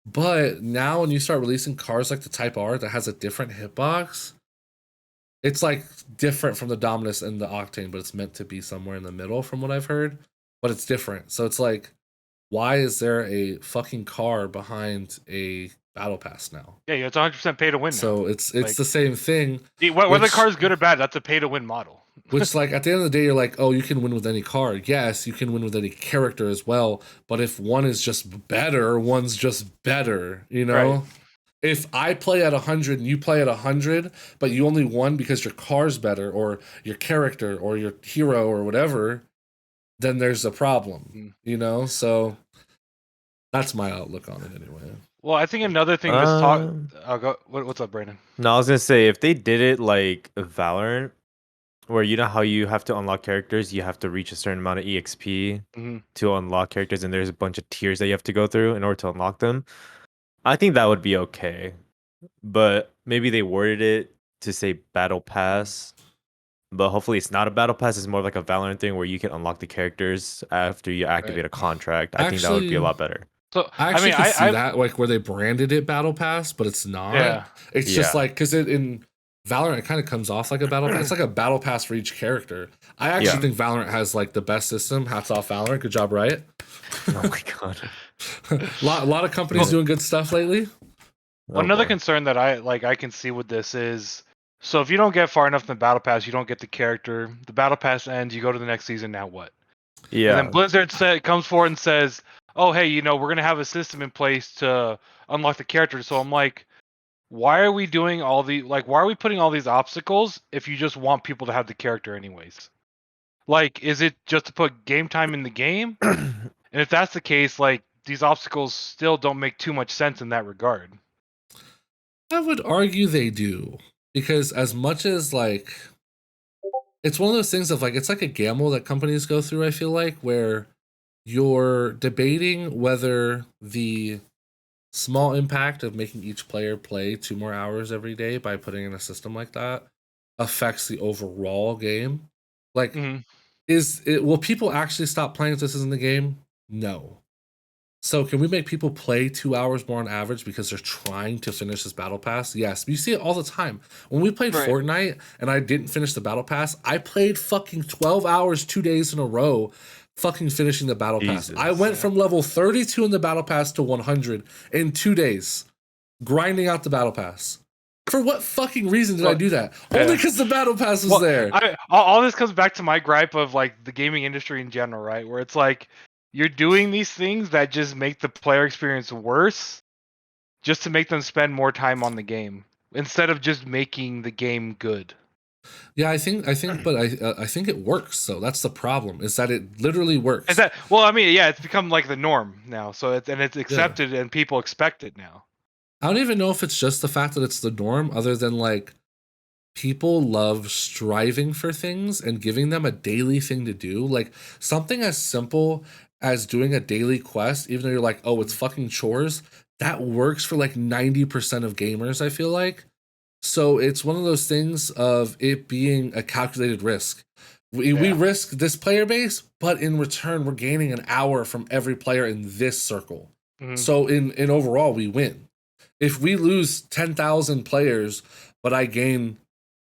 But now when you start releasing cars like the Type R that has a different hitbox, it's like different from the Dominus and the Octane, but it's meant to be somewhere in the middle from what I've heard. But it's different. So it's like, why is there a fucking car behind a battle pass now? Yeah, it's 100% pay to win now. So it's Like, the same thing. Whether the car is good or bad, that's a pay to win model. Which, like, at the end of the day, you're like, oh, you can win with any car. Yes, you can win with any character as well. But if one is just better, one's just better, you know? Right. If I play at 100 and you play at 100, but you only won because your car's better or your character or your hero or whatever, then there's a problem, you know? So that's my outlook on it anyway. Well, I think another thing this talk. I'll go. What's up, Brandon? No, I was gonna say if they did it like Valorant, where you know how you have to unlock characters, you have to reach a certain amount of EXP to unlock characters, and there's a bunch of tiers that you have to go through in order to unlock them. I think that would be okay, but maybe they worded it to say battle pass, but hopefully it's not a battle pass. It's more like a Valorant thing where you can unlock the characters after you activate a contract. I think that would be a lot better. So I actually can see that, like where they branded it battle pass, but it's not. Yeah. It's just like because in Valorant it kind of comes off like a battle pass. It's like a battle pass for each character. I actually think Valorant has like the best system. Hats off Valorant. Good job, Riot. Oh my god. a lot of companies doing good stuff lately. Another concern that I can see with this is, so if you don't get far enough in the battle pass, you don't get the character. The battle pass ends. You go to the next season. Now what? Yeah. And then Blizzard comes forward and says, "Oh, hey, we're gonna have a system in place to unlock the character." So I'm like, why are we doing all the why are we putting all these obstacles if you just want people to have the character anyways? Like, is it just to put game time in the game? And if that's the case, like, these obstacles still don't make too much sense in that regard. I would argue they do, because as much as like it's one of those things of like it's like a gamble that companies go through, I feel like, where you're debating whether the small impact of making each player play 2 more hours every day by putting in a system like that affects the overall game. Like, will people actually stop playing if this isn't the game? No. So can we make people play 2 hours more on average because they're trying to finish this battle pass? Yes. You see it all the time. When we played Fortnite and I didn't finish the battle pass, I played fucking 12 hours 2 days in a row fucking finishing the battle pass. I went from level 32 in the battle pass to 100 in 2 days, grinding out the battle pass. For what fucking reason did I do that? Only because the battle pass was there. All this comes back to my gripe of like the gaming industry in general, right? Where it's like you're doing these things that just make the player experience worse, just to make them spend more time on the game instead of just making the game good. Yeah, I think, but I think it works. So that's the problem, is that it literally works. Is that, well, I mean, yeah, it's become like the norm now. So it's accepted and people expect it now. I don't even know if it's just the fact that it's the norm, other than like people love striving for things and giving them a daily thing to do. Like something as simple as doing a daily quest, even though you're like, oh, it's fucking chores, that works for like 90% of gamers, I feel like. So it's one of those things of it being a calculated risk. We risk this player base, but in return, we're gaining an hour from every player in this circle. So in overall, we win. If we lose 10,000 players, but I gain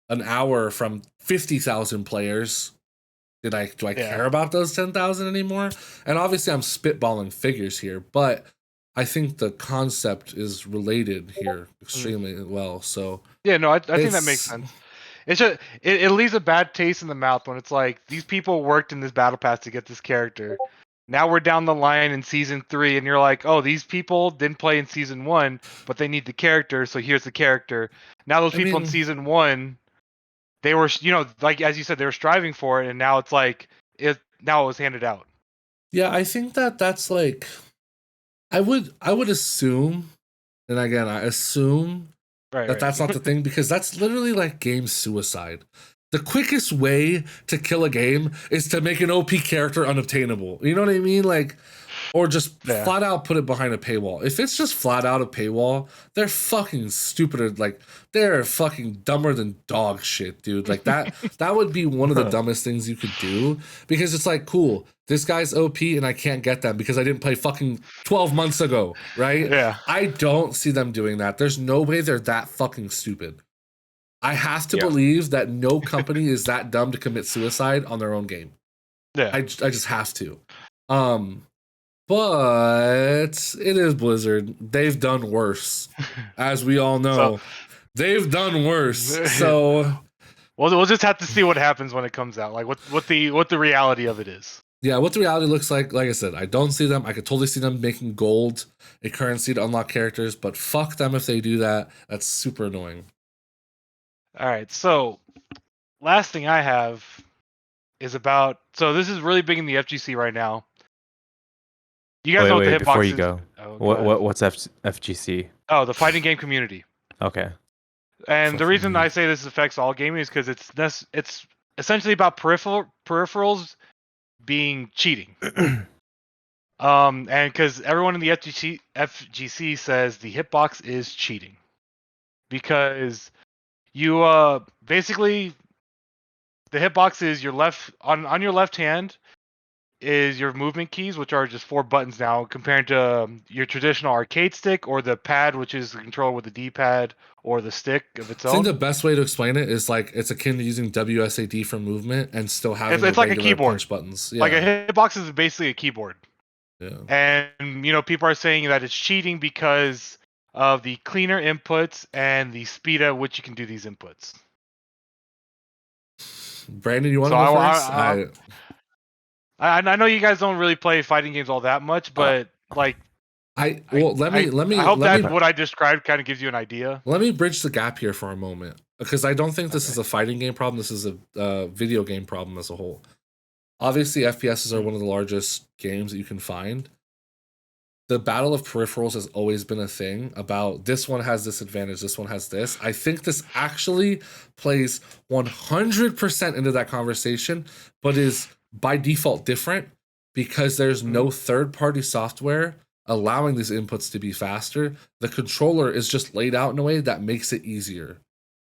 an hour from 50,000 players. Do I care about those 10,000 anymore? And obviously I'm spitballing figures here, but I think the concept is related here extremely well. So yeah, no, I think that makes sense. It's just it leaves a bad taste in the mouth when it's like these people worked in this battle pass to get this character. Now we're down the line in season 3, and you're like, oh, these people didn't play in season 1, but they need the character, so here's the character. Now those people in season 1, they were, like as you said, they were striving for it, and now it's like now it was handed out. Yeah, I think that's like, I would assume, and again, I assume that's not the thing, because that's literally like game suicide. The quickest way to kill a game is to make an OP character unobtainable. You know what I mean? Like, or just flat out put it behind a paywall. If it's just flat out a paywall, they're fucking stupider. Like, they're fucking dumber than dog shit, dude. Like that would be one of the dumbest things you could do, because it's like, cool, this guy's OP and I can't get them because I didn't play fucking 12 months ago, right? Yeah. I don't see them doing that. There's no way they're that fucking stupid. I have to believe that no company is that dumb to commit suicide on their own game. Yeah. I just have to. But it is Blizzard. They've done worse, as we all know. They've done worse. So, we'll just have to see what happens when it comes out. Like what the reality of it is. Yeah, what the reality looks like. Like I said, I don't see them. I could totally see them making gold a currency to unlock characters, but fuck them if they do that. That's super annoying. All right, so last thing I have is about. So this is really big in the FGC right now. You guys know what the hitbox before you is? go, what's FGC? Oh, the fighting game community. Okay. And the reason I say this affects all gaming is because it's essentially about peripherals being cheating. And because everyone in the FGC says the hitbox is cheating, because you basically, the hitbox is your left on your left hand is your movement keys, which are just 4 buttons now, compared to your traditional arcade stick or the pad, which is the controller with the D-pad or the stick of its own. I think the best way to explain it is like it's akin to using WSAD for movement and still having it's like a keyboard punch buttons. Yeah. Like a hitbox is basically a keyboard. Yeah. And people are saying that it's cheating because of the cleaner inputs and the speed at which you can do these inputs. Brandon, you want to go first? I know you guys don't really play fighting games all that much, but I hope that what I described kind of gives you an idea. Let me bridge the gap here for a moment, because I don't think this is a fighting game problem. This is a video game problem as a whole. Obviously, FPSs are one of the largest games that you can find. The battle of peripherals has always been a thing about this one has this advantage, this one has this. I think this actually plays 100% into that conversation, but is by default different because there's no third-party software allowing these inputs to be faster. The controller is just laid out in a way that makes it easier.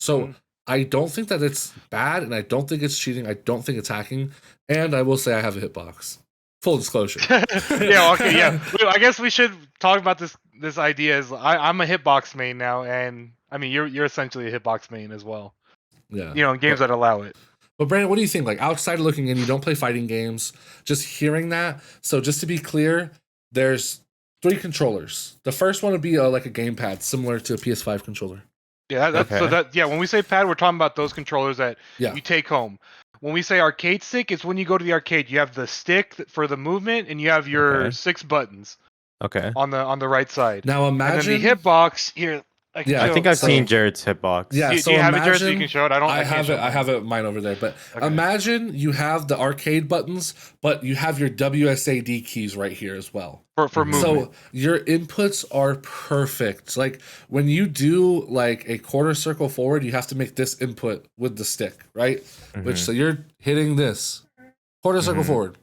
So I don't think that it's bad, and I don't think it's cheating. I don't think it's hacking. And I will say I have a hitbox. Full disclosure. Yeah, okay, yeah. I guess we should talk about this idea. Is I'm a hitbox main now, and I mean you're essentially a hitbox main as well. Yeah. In games that allow it. But Brandon, what do you think? Like, outside of looking in, you don't play fighting games. Just hearing that. So just to be clear, there's 3 controllers. The first one would be like a gamepad, similar to a PS5 controller. Yeah, when we say pad, we're talking about those controllers that you take home. When we say arcade stick, it's when you go to the arcade. You have the stick for the movement, and you have your 6 buttons. Okay. On the right side. Now imagine and then the hitbox here. I think I've seen Jared's hitbox. Yeah. Do you have it, Jared, so you can show it? I have it mine over there. But imagine you have the arcade buttons, but you have your WSAD keys right here as well. For movement. So your inputs are perfect. Like when you do like a quarter circle forward, you have to make this input with the stick, right? So you're hitting this quarter circle forward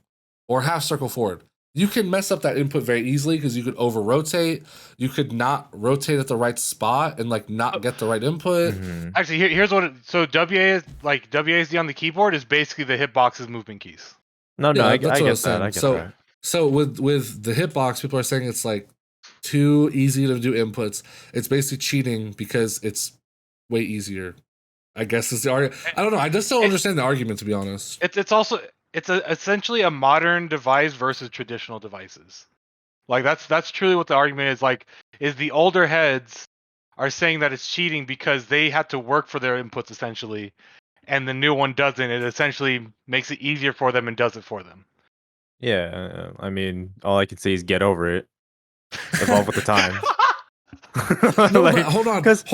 or half circle forward. You can mess up that input very easily because you could over rotate. You could not rotate at the right spot and like not get the right input. Actually, here's what. So WASD on the keyboard is basically the hitbox's movement keys. I get that. So with the hitbox, people are saying it's like too easy to do inputs. It's basically cheating because it's way easier. I guess is the argument. I don't know. I just don't understand the argument, to be honest. It's essentially a modern device versus traditional devices. Like that's truly what the argument is. Like, is the older heads are saying that it's cheating because they had to work for their inputs essentially, and the new one doesn't. It essentially makes it easier for them and does it for them. Yeah, I mean, all I can say is get over it. Evolve with the times. No, Like, but hold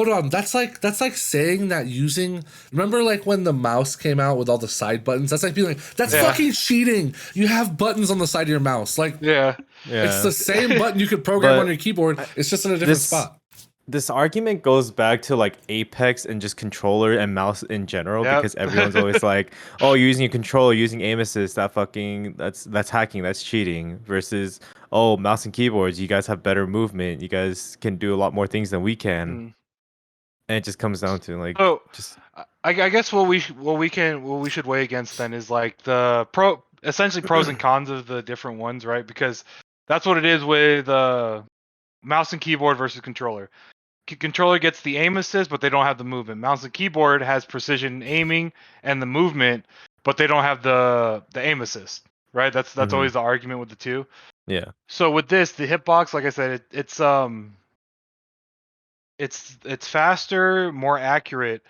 on. That's like saying that using. Remember, like when the mouse came out with all the side buttons. That's like being like, that's fucking cheating. You have buttons on the side of your mouse. Like, Yeah. it's the same button you could program But on your keyboard. It's just in a different spot. This argument goes back to like Apex and just controller and mouse in general, because everyone's always like, "Oh, you're using a controller, using aim assist, that's hacking, that's cheating." Versus, "Oh, mouse and keyboards, you guys have better movement, you guys can do a lot more things than we can." And it just comes down to like, I guess what we should weigh against then is like the essentially pros and cons of the different ones, right? Because that's what it is with mouse and keyboard versus controller. Controller gets the aim assist, but they don't have the movement. Mouse and keyboard has precision aiming and the movement, but they don't have the aim assist, right? That's always the argument with the two. Yeah. So with this, the hitbox, like I said, it's faster, more accurate.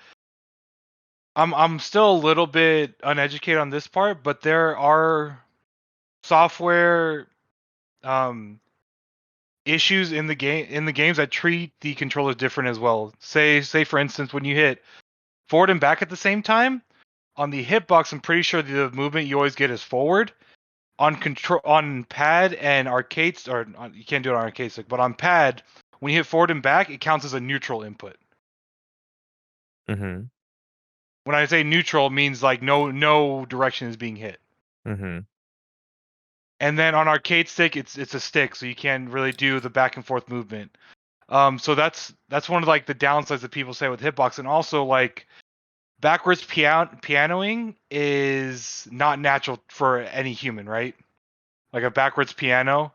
I'm still a little bit uneducated on this part, but there are software issues in the games that treat the controllers different as well. Say for instance, when you hit forward and back at the same time on the hitbox, I'm pretty sure the movement you always get is forward. On pad and arcades, you can't do it on arcade stick, but on pad, when you hit forward and back, it counts as a neutral input. Mm-hmm. When I say neutral, it means like no direction is being hit. Mm-hmm. And then on arcade stick, it's a stick, so you can't really do the back and forth movement. So that's one of like the downsides that people say with hitbox, and also like backwards pianoing is not natural for any human, right? Like a backwards piano,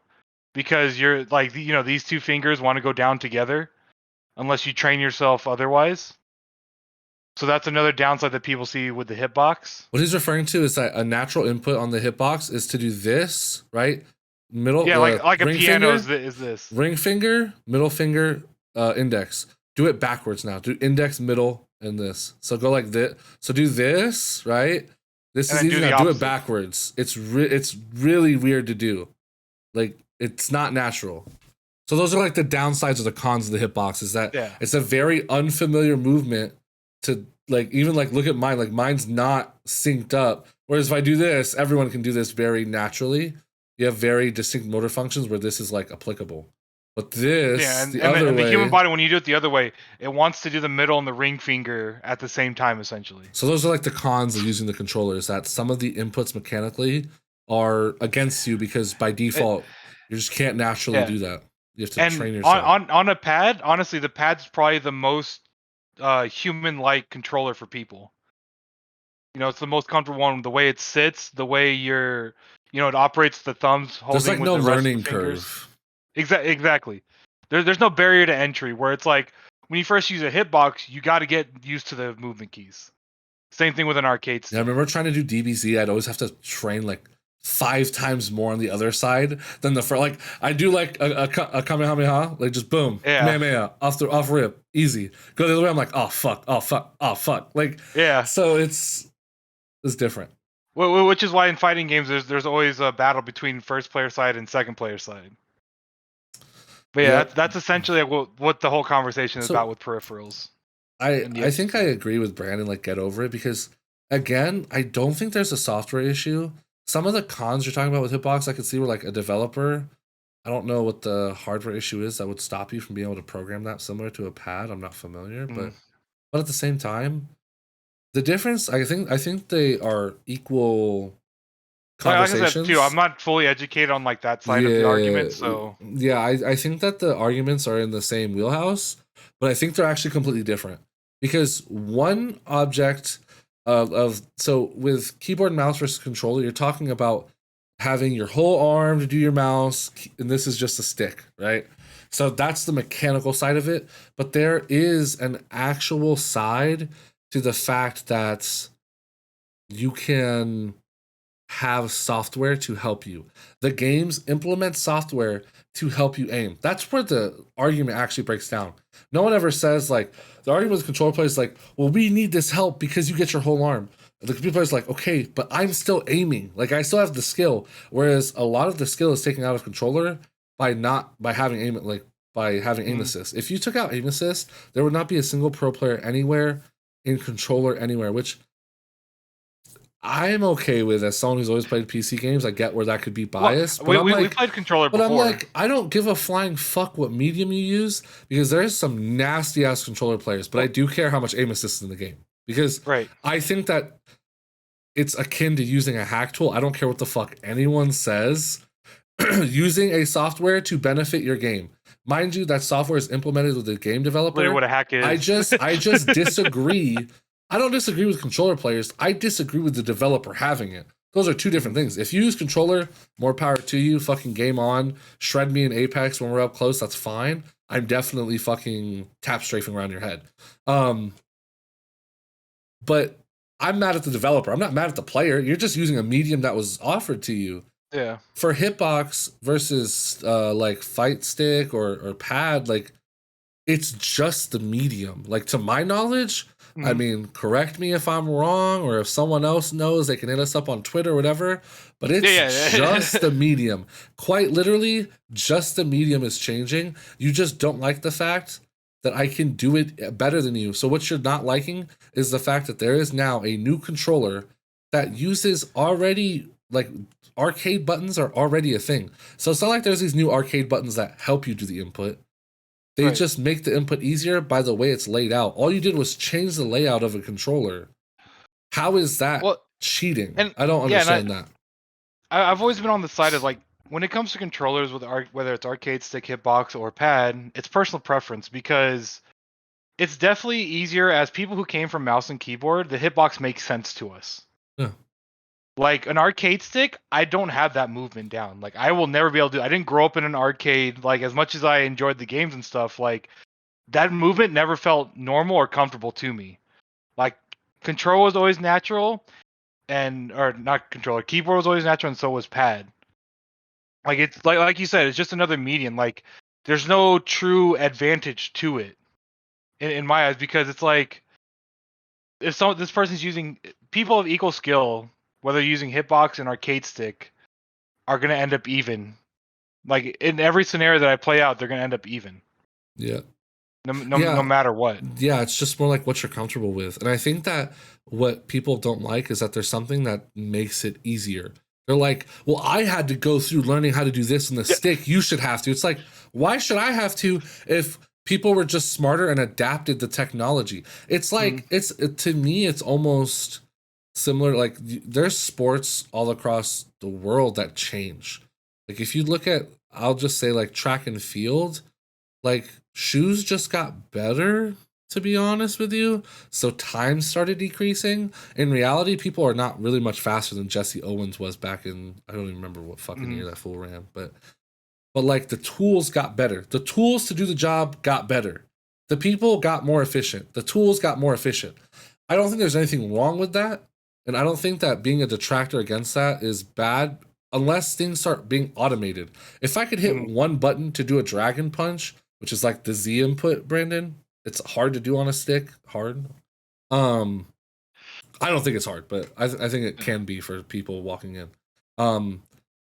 because you're like these two fingers want to go down together, unless you train yourself otherwise. So that's another downside that people see with the hitbox. What he's referring to is that a natural input on the hitbox is to do this, right? Middle, Yeah, like a piano finger, is this. Ring finger, middle finger, index. Do it backwards now. Do index, middle, and this. So go like this. So do this, right? This is easy. Now do it backwards. It's really weird to do. Like, it's not natural. So those are like the downsides or the cons of the hitbox, is that it's a very unfamiliar movement to like, even like look at mine, like mine's not synced up. Whereas if I do this, everyone can do this very naturally. You have very distinct motor functions where this is like applicable. But this, and the human body, when you do it the other way, it wants to do the middle and the ring finger at the same time, essentially. So those are like the cons of using the controller, is that some of the inputs mechanically are against you because by default you just can't naturally do that. You have to train yourself. On a pad, honestly, the pad's probably the most human-like controller for people. It's the most comfortable one. The way it sits, the way it operates the thumbs holding. There's like no learning curve. Exactly. There's no barrier to entry where it's like when you first use a hitbox, you got to get used to the movement keys. Same thing with an arcade stick. Yeah, I remember trying to do DBZ. I'd always have to train like 5 times more on the other side than the front. Like I do like a Kamehameha, like just boom, Kamehameha, off rip, easy. Go the other way, I'm like, oh fuck. Like so it's different. Which is why in fighting games there's always a battle between first player side and second player side. But that's essentially what the whole conversation is about with peripherals. I think I agree with Brandon, like get over it, because again, I don't think there's a software issue. Some of the cons you're talking about with Hitbox, I could see where like a developer, I don't know what the hardware issue is that would stop you from being able to program that similar to a pad. I'm not familiar, but at the same time, the difference, I think they are equal conversations. Like I said too, I'm not fully educated on like that side of the argument, so I think that the arguments are in the same wheelhouse, but I think they're actually completely different, because one object so with keyboard and mouse versus controller, you're talking about having your whole arm to do your mouse, and this is just a stick, right? So that's the mechanical side of it. But there is an actual side to the fact that you can have software to help you. The games implement software to help you aim. That's where the argument actually breaks down. No one ever says like the argument with controller players is like, well, we need this help because you get your whole arm. The computer player's like, okay, but I'm still aiming. Like I still have the skill. Whereas a lot of the skill is taken out of controller by having aim by having aim assist. If you took out aim assist, there would not be a single pro player anywhere in controller anywhere, which I'm okay with as someone who's always played PC games. I get where that could be biased, well, but we played controller but before. I'm like, I don't give a flying fuck what medium you use because there's some nasty ass controller players. But I do care how much aim assist is in the game because I think that it's akin to using a hack tool. I don't care what the fuck anyone says. Using a software to benefit your game, mind you, that software is implemented with the game developer. Literally what a hack is. I just disagree. I don't disagree with controller players. I disagree with the developer having it. Those are two different things. If you use controller, more power to you. Fucking game on. Shred me in Apex when we're up close. That's fine. I'm definitely fucking tap strafing around your head. But I'm mad at the developer. I'm not mad at the player. You're just using a medium that was offered to you. Yeah. For hitbox versus like fight stick or pad, like it's just the medium. Like to my knowledge, I mean, correct me if I'm wrong, or if someone else knows, they can hit us up on Twitter or whatever. But it's just the medium. Quite literally, just the medium is changing. You just don't like the fact that I can do it better than you. So what you're not liking is the fact that there is now a new controller that uses already like arcade buttons are already a thing. So it's not like there's these new arcade buttons that help you do the input. They just make the input easier by the way it's laid out. All you did was change the layout of a controller. How is that cheating? And, I don't understand that. I've always been on the side of like, when it comes to controllers, with whether it's arcade stick, hitbox, or pad, it's personal preference because it's definitely easier as people who came from mouse and keyboard, the hitbox makes sense to us. Yeah. Like an arcade stick, I don't have that movement down. Like I will never be able to. I didn't grow up in an arcade. Like as much as I enjoyed the games and stuff, like that movement never felt normal or comfortable to me. Like control was always natural, or not controller. Keyboard was always natural, and so was pad. Like it's like you said, it's just another medium. Like there's no true advantage to it in my eyes because it's like if this person's using people of equal skill, whether using hitbox and arcade stick, are going to end up even. Like in every scenario that I play out, they're going to end up even. Yeah. No matter what. Yeah, it's just more like what you're comfortable with. And I think that what people don't like is that there's something that makes it easier. They're like, well, I had to go through learning how to do this in the stick. You should have to. It's like, why should I have to if people were just smarter and adapted the technology? It's like, to me, it's almost similar. Like there's sports all across the world that change. Like if you look at, I'll just say like track and field, like shoes just got better, to be honest with you. So time started decreasing. In reality, people are not really much faster than Jesse Owens was back in, I don't even remember what fucking year that fool ran, but like the tools got better. The tools to do the job got better. The people got more efficient. The tools got more efficient. I don't think there's anything wrong with that. And I don't think that being a detractor against that is bad unless things start being automated. If I could hit one button to do a dragon punch, which is like the Z input, Brandon, it's hard to do on a stick. Hard. I don't think it's hard, but I think it can be for people walking in.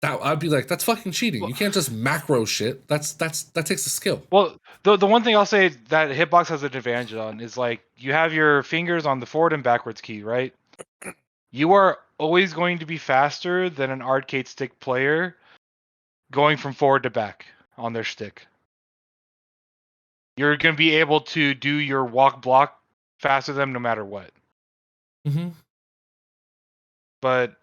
That I'd be like, that's fucking cheating. You can't just macro shit. That takes a skill. Well, the one thing I'll say that hitbox has an advantage on is like you have your fingers on the forward and backwards key, right? You are always going to be faster than an arcade stick player going from forward to back on their stick. You're going to be able to do your walk block faster than them no matter what. But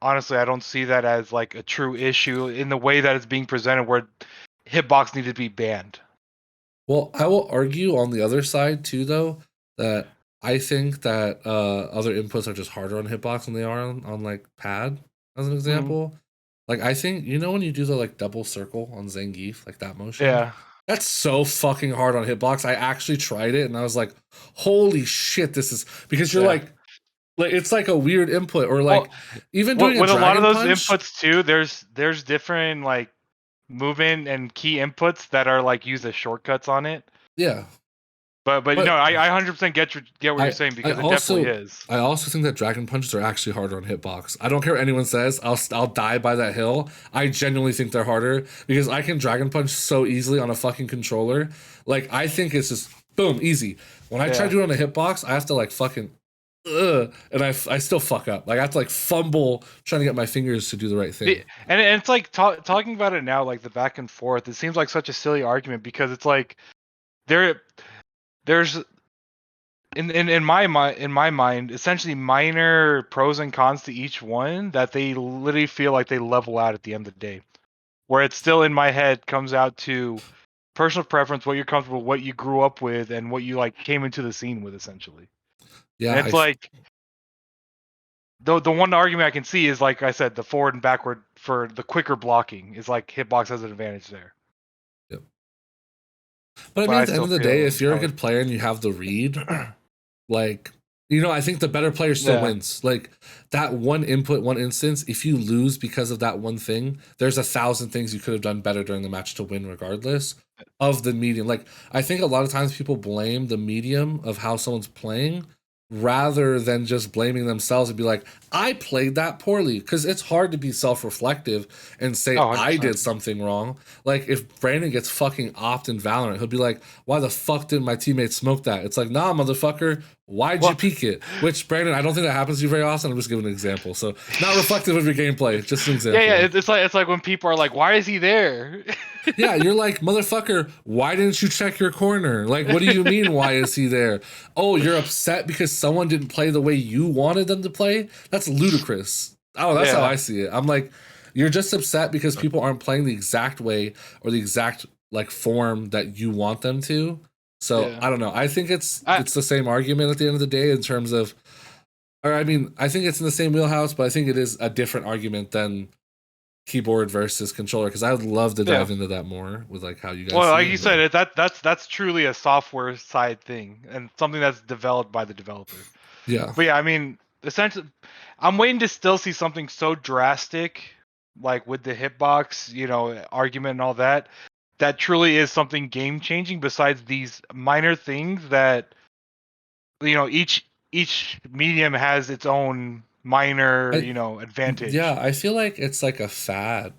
honestly, I don't see that as like a true issue in the way that it's being presented where hitbox needed to be banned. Well, I will argue on the other side too, though, that I think that other inputs are just harder on hitbox than they are on like pad, as an example. Like I think, when you do the like double circle on Zangief, like that motion. Yeah. That's so fucking hard on hitbox. I actually tried it and I was like, holy shit, this is because you're like it's like a weird input or like even doing with a a lot of dragon those punch. inputs too, there's different like movement and key inputs that are like use as shortcuts on it. Yeah. But I 100% get what you're saying because it definitely is. I also think that dragon punches are actually harder on hitbox. I don't care what anyone says. I'll die by that hill. I genuinely think they're harder because I can dragon punch so easily on a fucking controller. Like I think it's just boom easy. When I try to do it on a hitbox, I have to like fucking and I still fuck up. Like I have to like fumble trying to get my fingers to do the right thing. And it's like talking about it now, like the back and forth. It seems like such a silly argument because it's like there's in my mind essentially minor pros and cons to each one that they literally feel like they level out at the end of the day. Where it's still in my head comes out to personal preference, what you're comfortable, what you grew up with, and what you like came into the scene with essentially. Yeah, and it's like the one argument I can see is like I said, the forward and backward for the quicker blocking is like hitbox has an advantage there. Yep. But I mean, at the end of the day, if you're a good player and you have the read, like, you know, I think the better player still wins. Like that one input, one instance, if you lose because of that one thing, there's 1,000 things you could have done better during the match to win regardless of the medium. Like I think a lot of times people blame the medium of how someone's playing rather than just blaming themselves and be like, I played that poorly. Because it's hard to be self-reflective and say, I did something wrong. Like, if Brandon gets fucking opt in Valorant, he'll be like, why the fuck did my teammate smoke that? It's like, nah, motherfucker, why'd you peek it? Which, Brandon, I don't think that happens to you very often. I'm just giving an example. So, not reflective of your gameplay, just an example. Yeah, it's like when people are like, why is he there? Yeah, you're like, motherfucker, why didn't you check your corner? Like, what do you mean, why is he there? Oh, you're upset because someone didn't play the way you wanted them to play? That's ludicrous. Oh, that's how I see it. I'm like, you're just upset because people aren't playing the exact way or the exact like form that you want them to. So I don't know. I think it's the same argument at the end of the day in terms of, or I mean, I think it's in the same wheelhouse, but I think it is a different argument than keyboard versus controller, because I would love to dive into that more with like how you guys. Well, like you said, that's truly a software side thing and something that's developed by the developer. Yeah. But yeah, I mean, essentially, I'm waiting to still see something so drastic, like with the hitbox, you know, argument and all that, that truly is something game changing. Besides these minor things that, you know, each medium has its own minor, advantage. Yeah, I feel like it's like a fad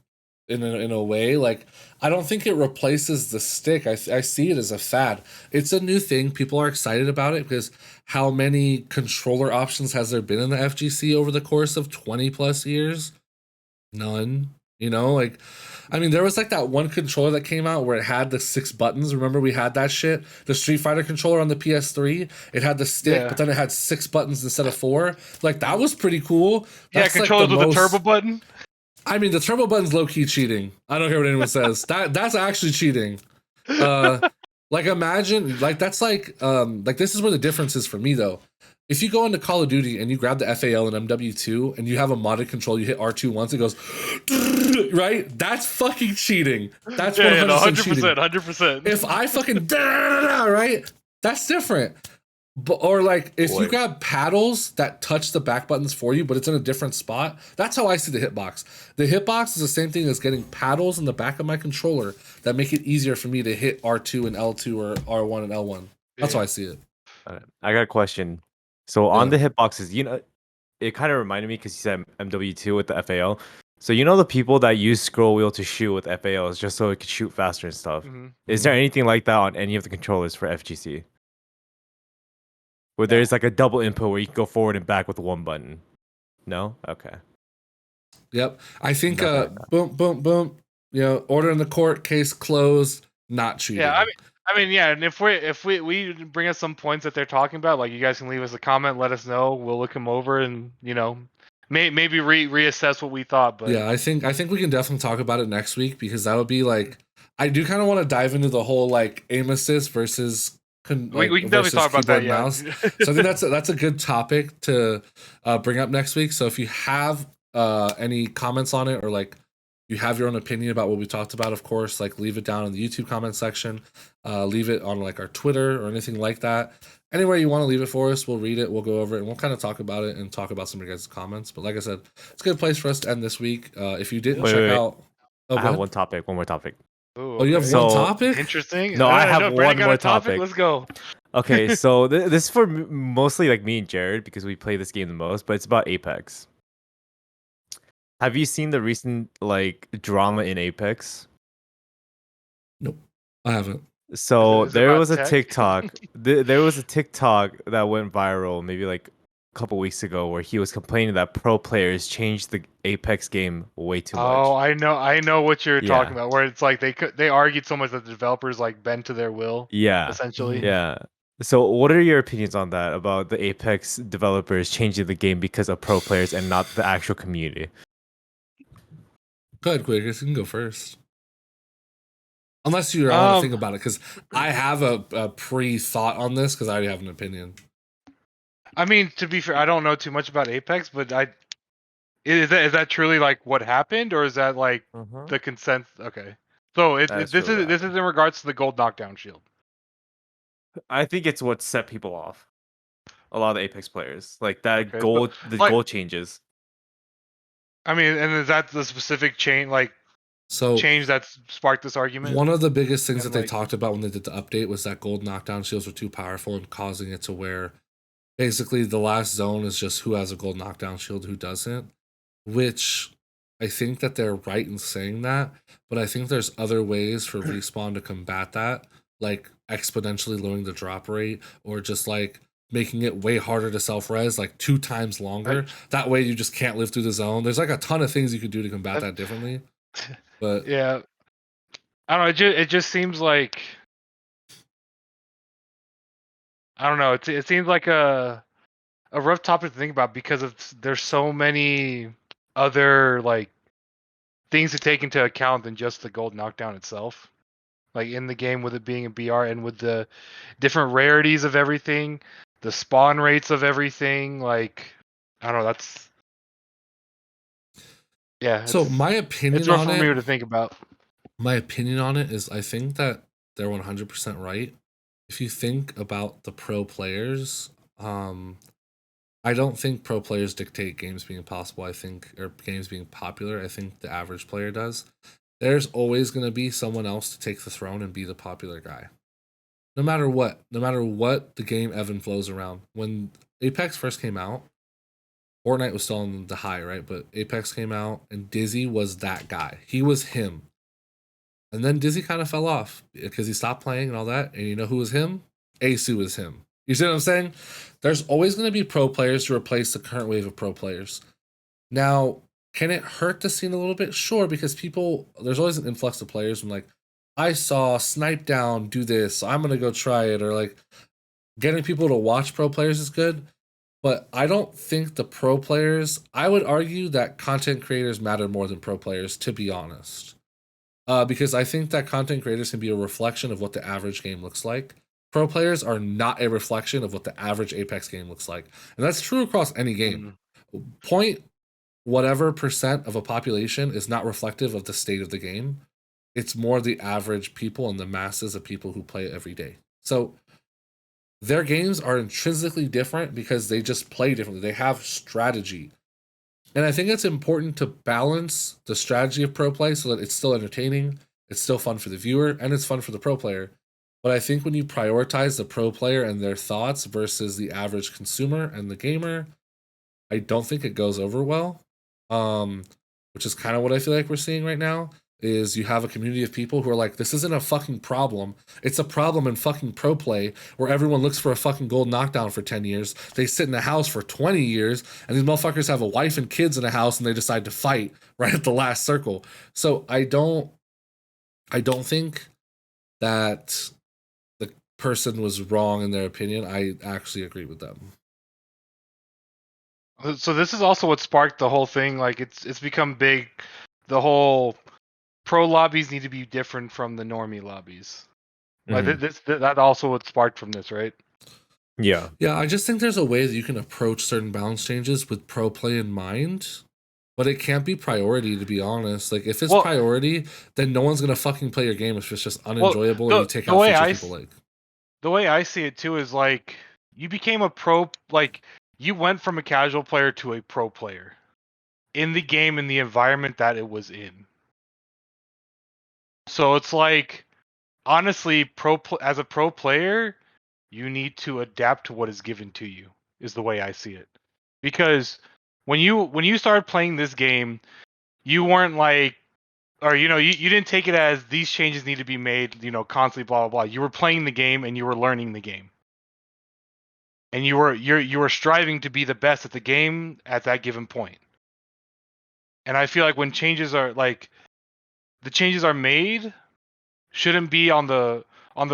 in a way. Like, I don't think it replaces the stick. I see it as a fad. It's a new thing. People are excited about it because how many controller options has there been in the FGC over the course of 20 plus years? None. You know, like, I mean, there was like that one controller that came out where it had the 6 buttons. Remember, we had that shit? The Street Fighter controller on the PS3. It had the stick, but then it had 6 buttons instead of 4. Like, that was pretty cool. That's controllers like with the turbo button. I mean, the turbo button's low key cheating. I don't care what anyone says. That's actually cheating. Like, imagine, like, that's like this is where the difference is for me though. If you go into Call of Duty and you grab the FAL and MW2 and you have a modded control, you hit R2 once, it goes, right? That's fucking cheating. That's 100% cheating. 100%. If I fucking, right? That's different. But, or like, if you grab paddles that touch the back buttons for you, but it's in a different spot, that's how I see the hitbox. The hitbox is the same thing as getting paddles in the back of my controller that make it easier for me to hit R2 and L2 or R1 and L1. That's how I see it. I got a question. So on the hitboxes, you know, it kind of reminded me because you said MW2 with the FAL. So you know the people that use scroll wheel to shoot with FALs just so it could shoot faster and stuff. Is there anything like that on any of the controllers for FGC? Where there's like a double input where you can go forward and back with one button? No? Okay. Yep. I think boom, boom, boom. You know, order in the court, case closed, not cheating. Yeah, I mean, yeah, and if we bring us some points that they're talking about, like you guys can leave us a comment, let us know. We'll look them over and, you know, maybe reassess what we thought. But yeah, I think we can definitely talk about it next week because that would be like, I do kind of want to dive into the whole like aim assist versus we can definitely talk about that. Yeah. Mouse. So I think that's a good topic to bring up next week. So if you have any comments on it or like you have your own opinion about what we talked about, of course, like leave it down in the YouTube comment section, leave it on like our Twitter or anything like that. Anywhere you want to leave it for us, we'll read it, we'll go over it, and we'll kind of talk about it and talk about some of your guys' comments. But like I said, it's a good place for us to end this week. If you didn't check out, I have one more topic. Ooh, Oh, you have So- one topic? Interesting. No, I have Brandon one got more a topic. topic. Let's go. Okay, so this is for mostly like me and Jared because we play this game the most, but it's about Apex. Have you seen the recent like drama in Apex? Nope, I haven't. So Is it there about was a tech? TikTok. There was a TikTok that went viral maybe like a couple weeks ago where he was complaining that pro players changed the Apex game way too Oh, much. I know what you're Yeah. talking about. Where it's like they argued so much that the developers like bend to their will. Yeah. Essentially. Yeah. So what are your opinions on that about the Apex developers changing the game because of pro players and not the actual community? Go ahead, Quakers. You can go first. Unless you want to think about it, because I have a pre-thought on this, because I already have an opinion. I mean, to be fair, I don't know too much about Apex, but is that truly like what happened, or is that like the consent? Okay, so this is in regards to the gold knockdown shield. I think it's what set people off. A lot of the Apex players, like that Okay, gold, so, the like- gold changes. I mean, and is that the specific change that sparked this argument? One of the biggest things And, that they like- talked about when they did the update was that gold knockdown shields were too powerful and causing it to where basically the last zone is just who has a gold knockdown shield, who doesn't. Which I think that they're right in saying that, but I think there's other ways for Respawn to combat that, like exponentially lowering the drop rate, or just like making it way harder to self-res, like 2 times longer. That way you just can't live through the zone. There's like a ton of things you could do to combat that differently. But yeah, I don't know. It just seems like, I don't know. It seems like a rough topic to think about because there's so many other like things to take into account than just the gold knockdown itself. Like in the game, with it being a BR and with the different rarities of everything, the spawn rates of everything, like I don't know. So my opinion it's rough on for it, me to think about. my opinion on it is I think that they're 100% right. If you think about the pro players, I don't think pro players dictate games being possible. I think, or games being popular. I think the average player does. There's always going to be someone else to take the throne and be the popular guy. No matter what the game ebb and flows around. When Apex first came out, Fortnite was still on the high, right? But Apex came out and Dizzy was that guy. He was him. And then Dizzy kind of fell off because he stopped playing and all that. And you know who was him? Asu was him. You see what I'm saying? There's always going to be pro players to replace the current wave of pro players. Now, can it hurt the scene a little bit? Sure, because there's always an influx of players from like, I saw Snipe Down do this, so I'm going to go try it. Or like, getting people to watch pro players is good. But I don't think the pro players, I would argue that content creators matter more than pro players, to be honest. Because I think that content creators can be a reflection of what the average game looks like. Pro players are not a reflection of what the average Apex game looks like. And that's true across any game. Point whatever percent of a population is not reflective of the state of the game. It's more the average people and the masses of people who play it every day. So their games are intrinsically different because they just play differently. They have strategy. And I think it's important to balance the strategy of pro play so that it's still entertaining, it's still fun for the viewer, and it's fun for the pro player. But I think when you prioritize the pro player and their thoughts versus the average consumer and the gamer, I don't think it goes over well. Which is kind of what I feel like we're seeing right now, is you have a community of people who are like, this isn't a fucking problem. It's a problem in fucking pro play where everyone looks for a fucking gold knockdown for 10 years. They sit in a house for 20 years, and these motherfuckers have a wife and kids in a house, and they decide to fight right at the last circle. So I don't think that the person was wrong in their opinion. I actually agree with them. So this is also what sparked the whole thing. Like it's become big. The whole pro lobbies need to be different from the normie lobbies. Like that also what sparked from this, right? Yeah. Yeah, I just think there's a way that you can approach certain balance changes with pro play in mind. But it can't be priority, to be honest. Like, if it's Well- priority, then no one's gonna fucking play your game if it's just unenjoyable or the- you take the out way features I people like. The way I see it too is like you became a pro, like you went from a casual player to a pro player in the game, in the environment that it was in. So it's like, honestly, as a pro player, you need to adapt to what is given to you, is the way I see it. Because when you started playing this game, you weren't like, or you didn't take it as these changes need to be made, constantly, blah blah blah. You were playing the game and you were learning the game. And you were striving to be the best at the game at that given point. And I feel like when changes are like the changes are made, shouldn't be on the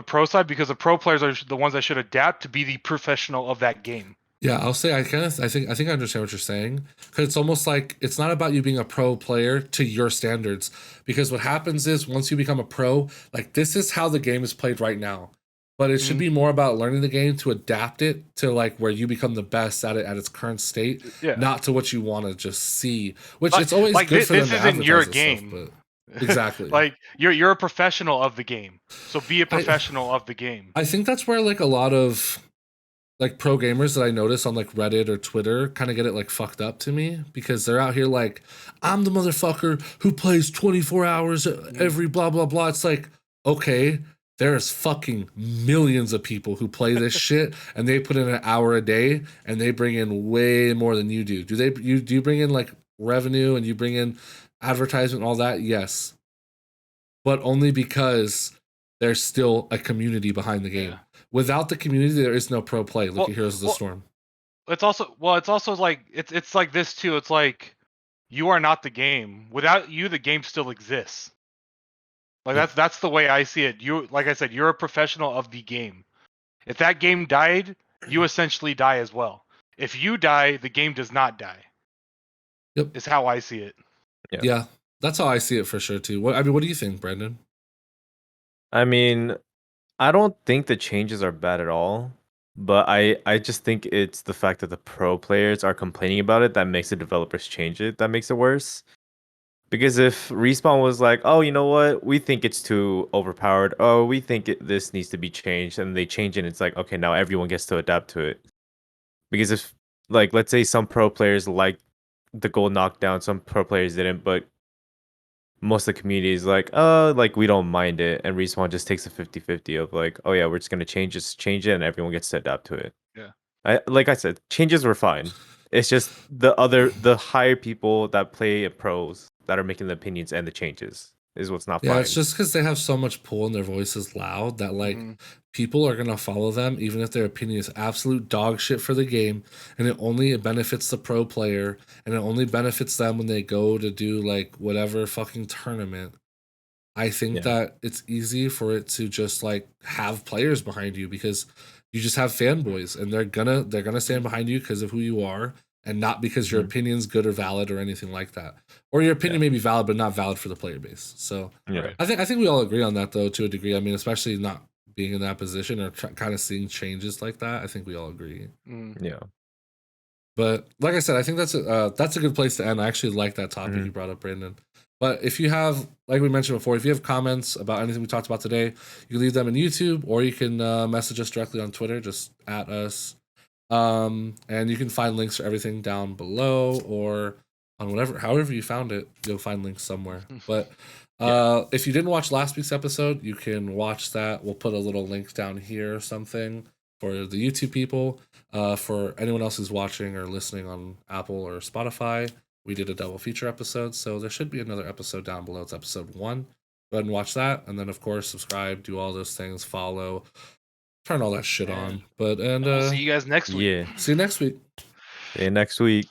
pro side, because the pro players are the ones that should adapt to be the professional of that game. Yeah, I'll say I think I understand what you're saying, because it's almost like it's not about you being a pro player to your standards, because what happens is once you become a pro, like this is how the game is played right now. But it should be more about learning the game to adapt it to like where you become the best at it at its current state, Yeah. not to what you want to just see. Which Like- it's always like good for them this to isn't your advertise this stuff, game. but exactly. Like you're a professional of the game, so be a professional of the game. I think that's where like a lot of like pro gamers that I notice on like Reddit or Twitter kind of get it like fucked up to me, because they're out here like, I'm the motherfucker who plays 24 hours every blah blah blah. It's like, okay, there's fucking millions of people who play this shit and they put in an hour a day and they bring in way more than you do. Do you bring in like revenue and you bring in advertisement and all that? Yes. But only because there's still a community behind the game. Yeah. Without the community, there is no pro play. Look at Heroes of the Storm. It's also like it's like this too. It's like you are not the game. Without you, the game still exists. Like that's the way I see it. You, like I said, you're a professional of the game. If that game died, you essentially die as well. If you die, the game does not die. Yep. Is how I see it. Yeah, that's how I see it for sure too. What do you think, Brandon? I mean, I don't think the changes are bad at all, but I just think it's the fact that the pro players are complaining about it that makes the developers change it, that makes it worse. Because if Respawn was like, oh, you know what, we think it's too overpowered, oh, we think this needs to be changed, and they change it, and it's like, okay, now everyone gets to adapt to it. Because if, like, let's say some pro players like the gold knockdown, some pro players didn't, but most of the community is like, oh, like, we don't mind it, and Respawn just takes a 50-50 of like, oh yeah, we're just gonna change it, and everyone gets to adapt to it. Yeah. Like I said, changes were fine. It's just the higher people that play at pros that are making the opinions and the changes is what's not fine. Yeah, it's just because they have so much pull and their voice is loud that like people are gonna follow them even if their opinion is absolute dog shit for the game, and it only benefits the pro player, and it only benefits them when they go to do like whatever fucking tournament. I think that it's easy for it to just like have players behind you, because you just have fanboys and they're gonna stand behind you because of who you are, and not because your opinion's good or valid or anything like that. Or your opinion may be valid but not valid for the player base. So I think we all agree on that though, to a degree. I mean, especially not being in that position or kind of seeing changes like that. I think we all agree. Yeah. But like I said, I think that's a good place to end. I actually like that topic you brought up, Brandon. But if you have, like we mentioned before, if you have comments about anything we talked about today, you can leave them in YouTube, or you can message us directly on Twitter, just at us. And you can find links for everything down below, or on however you found it, you'll find links somewhere. But if you didn't watch last week's episode, you can watch that. We'll put a little link down here or something for the YouTube people. For anyone else who's watching or listening on Apple or Spotify, we did a double feature episode, so there should be another episode down below. It's episode 1. Go ahead and watch that, and then of course subscribe, do all those things, follow, turn all that shit on. But we'll see you guys next week. Yeah. See you next week. See you next week.